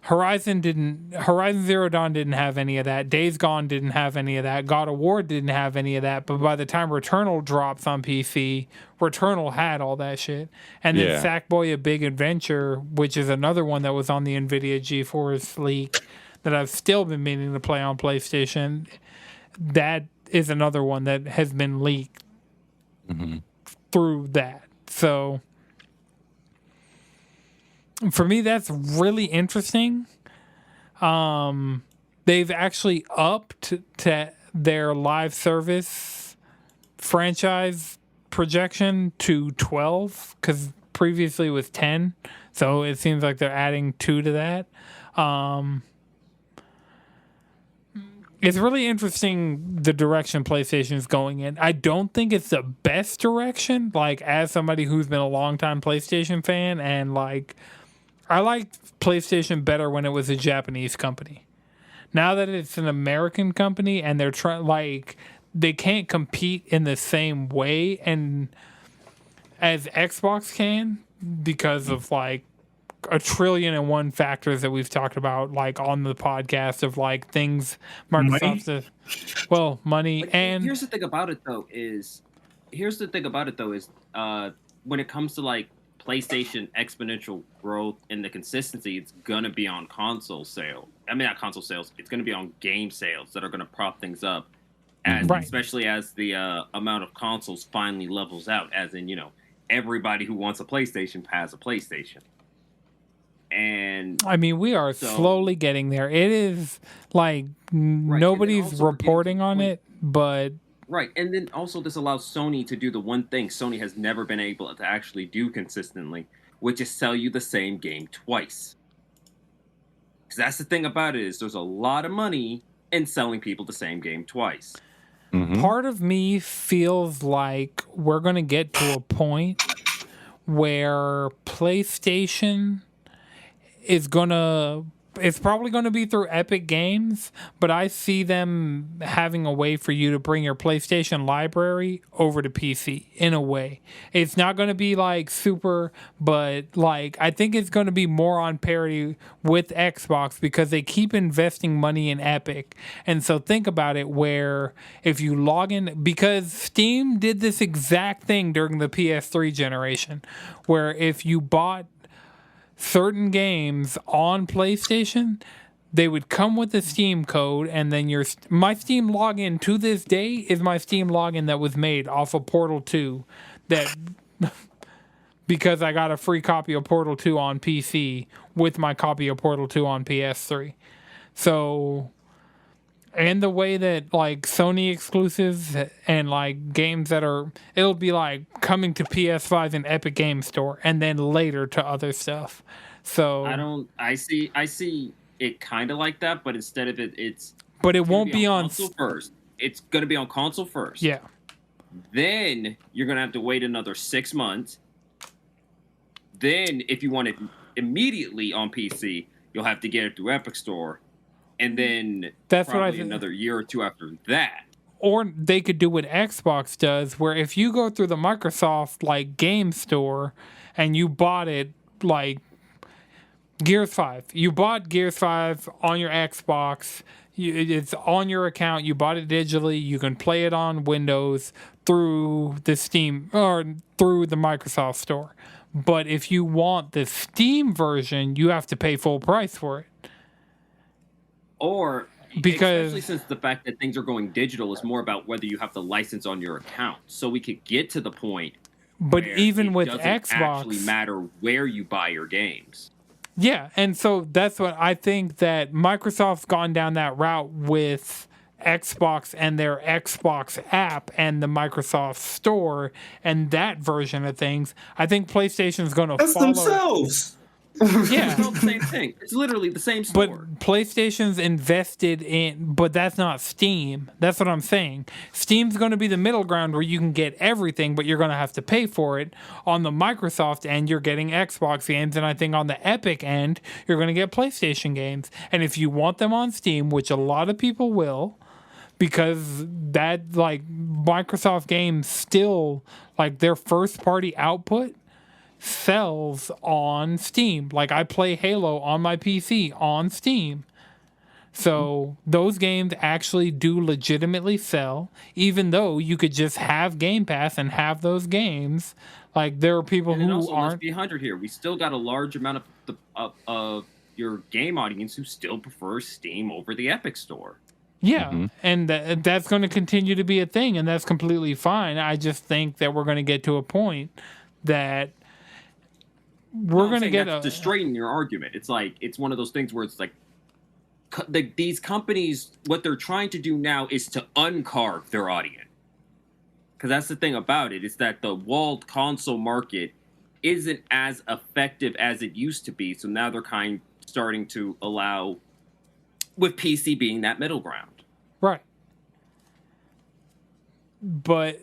Horizon Zero Dawn didn't have any of that, Days Gone didn't have any of that, God of War didn't have any of that, but by the time Returnal drops on PC, Returnal had all that shit. And then Sackboy: A Big Adventure, which is another one that was on the NVIDIA GeForce leak that I've still been meaning to play on PlayStation, that is another one that has been leaked through that. So for me, that's really interesting. They've actually upped to their live service franchise projection to 12, because previously it was 10. So it seems like they're adding 2 to that. It's really interesting the direction PlayStation is going in. I don't think it's the best direction. Like, as somebody who's been a longtime PlayStation fan, and like, I liked PlayStation better when it was a Japanese company. Now that it's an American company and they're they can't compete in the same way and as Xbox can, because of like 1,000,001,001 factors that we've talked about, like, on the podcast, of like things Microsoft money. And here's the thing about it though is when it comes to like PlayStation exponential growth and the consistency, it's gonna be on console sales. I mean, not console sales. It's gonna be on game sales that are gonna prop things up, especially as the amount of consoles finally levels out. As in, everybody who wants a PlayStation has a PlayStation. And I mean, we are slowly getting there. It is like nobody's reporting on it, but right. And then also this allows Sony to do the one thing Sony has never been able to actually do consistently, which is sell you the same game twice. Because that's the thing about it is there's a lot of money in selling people the same game twice. Mm-hmm. Part of me feels like we're going to get to a point where PlayStation is going to... It's probably going to be through Epic Games, but I see them having a way for you to bring your PlayStation library over to PC in a way. It's not going to be like super, but like I think it's going to be more on parity with Xbox because they keep investing money in Epic. And so think about it where if you log in, because Steam did this exact thing during the PS3 generation, where if you bought certain games on PlayStation, they would come with the Steam code, and then my Steam login to this day is my Steam login that was made off of Portal 2, that because I got a free copy of Portal 2 on PC with my copy of Portal 2 on PS3. So, and the way that like Sony exclusives and like games that it'll be like coming to PS5 and Epic Game Store and then later to other stuff. So I see it kind of like that, but instead of it's but it won't be on console first. It's going to be on console first. Yeah. Then you're going to have to wait another 6 months. Then if you want it immediately on PC, you'll have to get it through Epic Store. And then that's probably what I think. Another year or two after that. Or they could do what Xbox does, where if you go through the Microsoft like game store and you bought it like Gears 5, you bought Gears 5 on your Xbox, it's on your account, you bought it digitally, you can play it on Windows through the Steam or through the Microsoft store. But if you want the Steam version, you have to pay full price for it. Or because especially since the fact that things are going digital is more about whether you have the license on your account. So we could get to the point but where even it with doesn't Xbox actually matter where you buy your games. Yeah, and so that's what I think that Microsoft's gone down that route with Xbox and their Xbox app and the Microsoft Store and that version of things. I think PlayStation's going to follow themselves. Yeah, It's all the same thing. It's literally the same store. but PlayStation's invested in, but that's not Steam. That's what I'm saying. Steam's going to be the middle ground where you can get everything, but you're going to have to pay for it. On the Microsoft end, you're getting Xbox games, and I think on the Epic end, you're going to get PlayStation games. And if you want them on Steam, which a lot of people will, because that like Microsoft games still like their first party output sells on Steam. Like I play Halo on my PC on Steam. So those games actually do legitimately sell, even though you could just have Game Pass and have those games. Like there are people and who also, aren't. Let's be 100 here. We still got a large amount of your game audience who still prefer Steam over the Epic Store. Yeah, and that's going to continue to be a thing, and that's completely fine. I just think that we're going to get to a point that we're going to get to straighten your argument. It's like it's one of those things where it's like these companies, what they're trying to do now is to uncarve their audience. Because that's the thing about it, is that the walled console market isn't as effective as it used to be. So now they're starting to allow, with PC being that middle ground. Right. But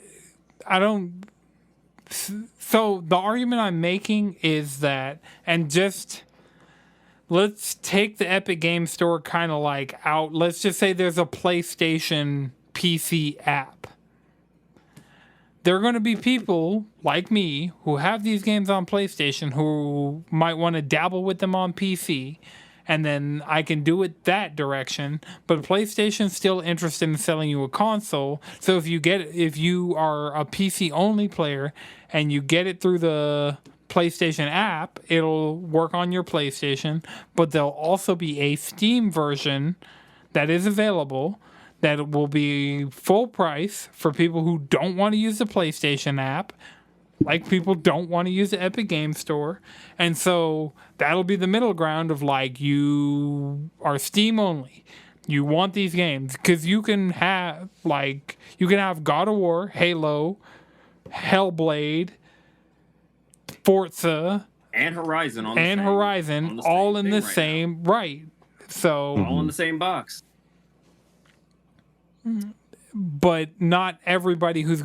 I don't... So the argument I'm making is that, and just let's take the Epic Game Store kind of like out. Let's just say there's a PlayStation PC app. There are going to be people like me who have these games on PlayStation who might want to dabble with them on PC, and then I can do it that direction. But PlayStation's still interested in selling you a console. So if you are a PC only player and you get it through the PlayStation app, it'll work on your PlayStation. But there'll also be a Steam version that is available that will be full price for people who don't want to use the PlayStation app. Like people don't want to use the Epic Game Store. And so that'll be the middle ground of like you are Steam only. You want these games because you can have God of War, Halo, Hellblade, Forza, and Horizon all in the same right. So, all in the same box. but not everybody who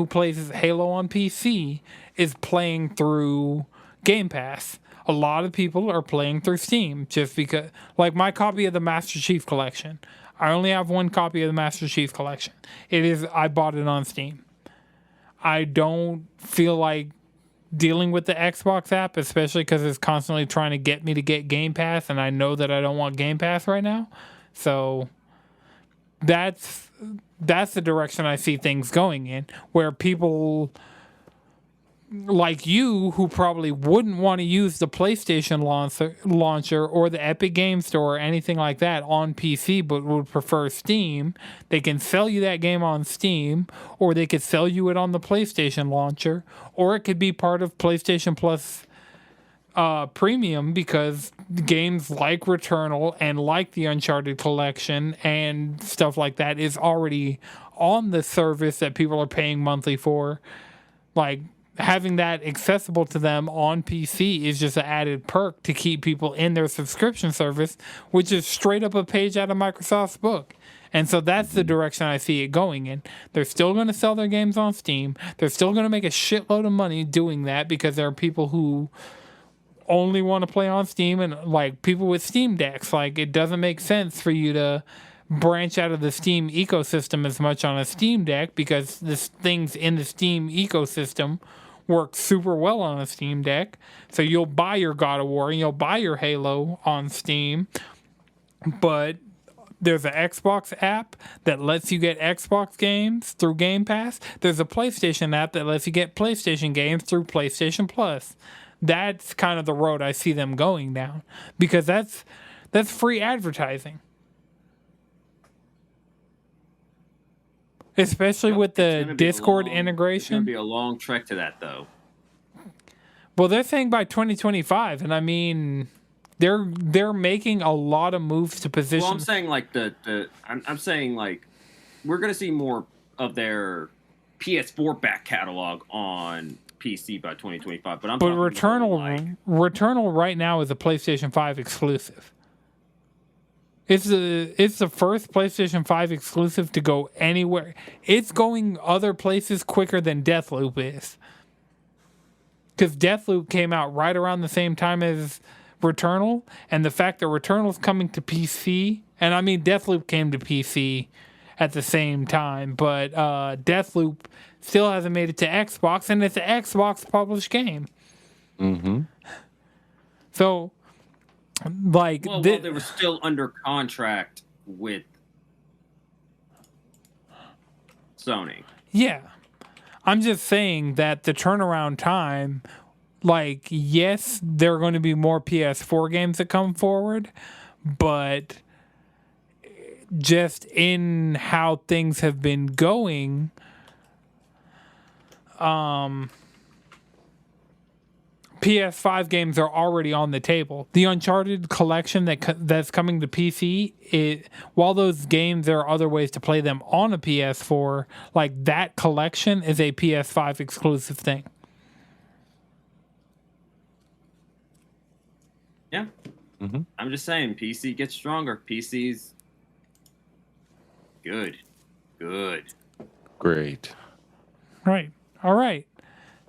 plays Halo on PC is playing through Game Pass. A lot of people are playing through Steam just because, like my copy of the Master Chief Collection. I only have one copy of the Master Chief Collection. I bought it on Steam. I don't feel like dealing with the Xbox app, especially because it's constantly trying to get me to get Game Pass, and I know that I don't want Game Pass right now. So that's the direction I see things going in, where people like you who probably wouldn't want to use the PlayStation launcher or the Epic Game Store or anything like that on PC, but would prefer Steam. They can sell you that game on Steam, or they could sell you it on the PlayStation launcher, or it could be part of PlayStation Plus Premium, because games like Returnal and like the Uncharted collection and stuff like that is already on the service that people are paying monthly for. Like, having that accessible to them on PC is just an added perk to keep people in their subscription service, which is straight up a page out of Microsoft's book. And so that's the direction I see it going in. They're still going to sell their games on Steam. They're still going to make a shitload of money doing that, because there are people who only want to play on Steam, and like people with Steam Decks. Like, it doesn't make sense for you to branch out of the Steam ecosystem as much on a Steam Deck, because the things in the Steam ecosystem work super well on a Steam Deck. So you'll buy your God of War and you'll buy your Halo on Steam, but there's an Xbox app that lets you get Xbox games through Game Pass. There's a PlayStation app that lets you get PlayStation games through PlayStation Plus. That's kind of the road I see them going down, because that's free advertising. Especially with the Discord integration. It's going to be a long trek to that, though. Well, they're saying by 2025, and I mean, they're making a lot of moves to position. Well, I'm saying like I'm saying like we're going to see more of their PS4 back catalog on PC by 2025. But Returnal right now is a PlayStation 5 exclusive. It's the first PlayStation 5 exclusive to go anywhere. It's going other places quicker than Deathloop is. Because Deathloop came out right around the same time as Returnal, and the fact that Returnal's coming to PC, and I mean Deathloop came to PC at the same time, but Deathloop still hasn't made it to Xbox, and it's an Xbox published game. Mm-hmm. So, like, well, they were still under contract with Sony. Yeah. I'm just saying that the turnaround time, like, yes, there are going to be more PS4 games that come forward, but just in how things have been going, PS5 games are already on the table. The Uncharted collection that's coming to PC, while those games, there are other ways to play them on a PS4, like that collection is a PS5 exclusive thing. Yeah. Mm-hmm. I'm just saying, PC gets stronger. PC's good. Great. Right. All right.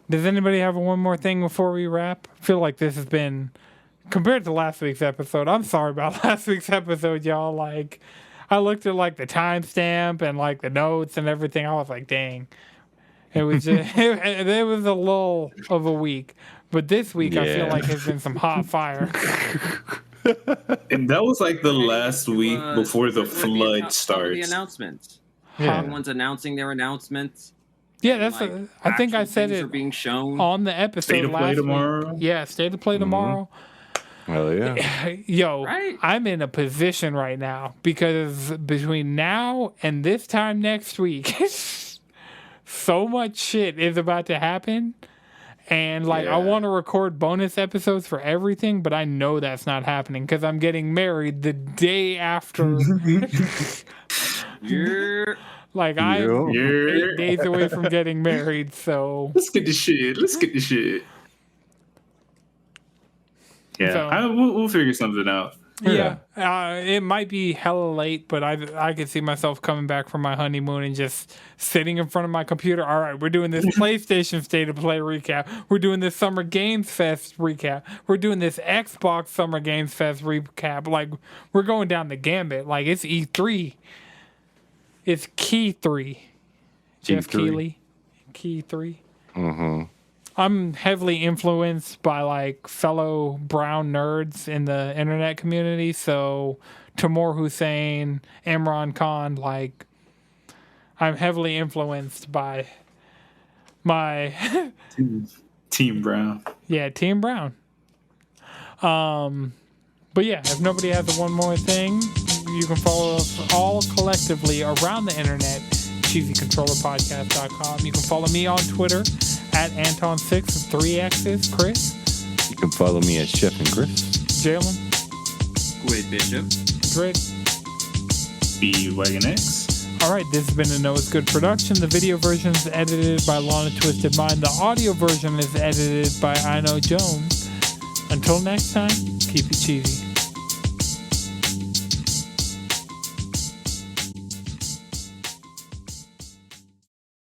Does anybody have one more thing before we wrap? I feel like this has been, compared to last week's episode, I'm sorry about last week's episode, y'all. Like, I looked at, like, the timestamp and, like, the notes and everything. I was like, dang. It was just, it was a lull of a week. But this week, I feel like has been some hot fire. And that was, like, the last week before the flood starts. The announcements. Yeah. Everyone's announcing their announcements. Yeah, that's. Like, I think I said it are being shown on the episode State of Play last tomorrow. week. Yeah, State of Play tomorrow. Hell yeah. Yo, right? I'm in a position right now because between now and this time next week, so much shit is about to happen. And like, I want to record bonus episodes for everything, but I know that's not happening because I'm getting married the day after. Yeah. Like, I'm 8 days away from getting married, so... Let's get the shit. Yeah, So, we'll figure something out. yeah, it might be hella late, but I could see myself coming back from my honeymoon and just sitting in front of my computer. All right, we're doing this PlayStation State of Play recap. We're doing this Summer Games Fest recap. We're doing this Xbox Summer Games Fest recap. Like, we're going down the gambit. Like, it's E3. It's Key 3. Jeff Keighley. Key 3. Mm-hmm. I'm heavily influenced by like fellow brown nerds in the internet community. So Timur Hussein, Imran Khan, like I'm heavily influenced by my Team Brown. Yeah, Team Brown. But yeah, if nobody has one more thing, you can follow us all collectively around the internet. CheesyControllerPodcast.com. You can follow me on Twitter at Anton6 with 3 X's. Chris. You can follow me at Chef and Chris. Jalen. Squid Bishop. Drake. Wagon X. All right, this has been a Noah's Good production. The video version is edited by Lana Twisted Mind. The audio version is edited by Iknowjones. Until next time, keep it cheesy.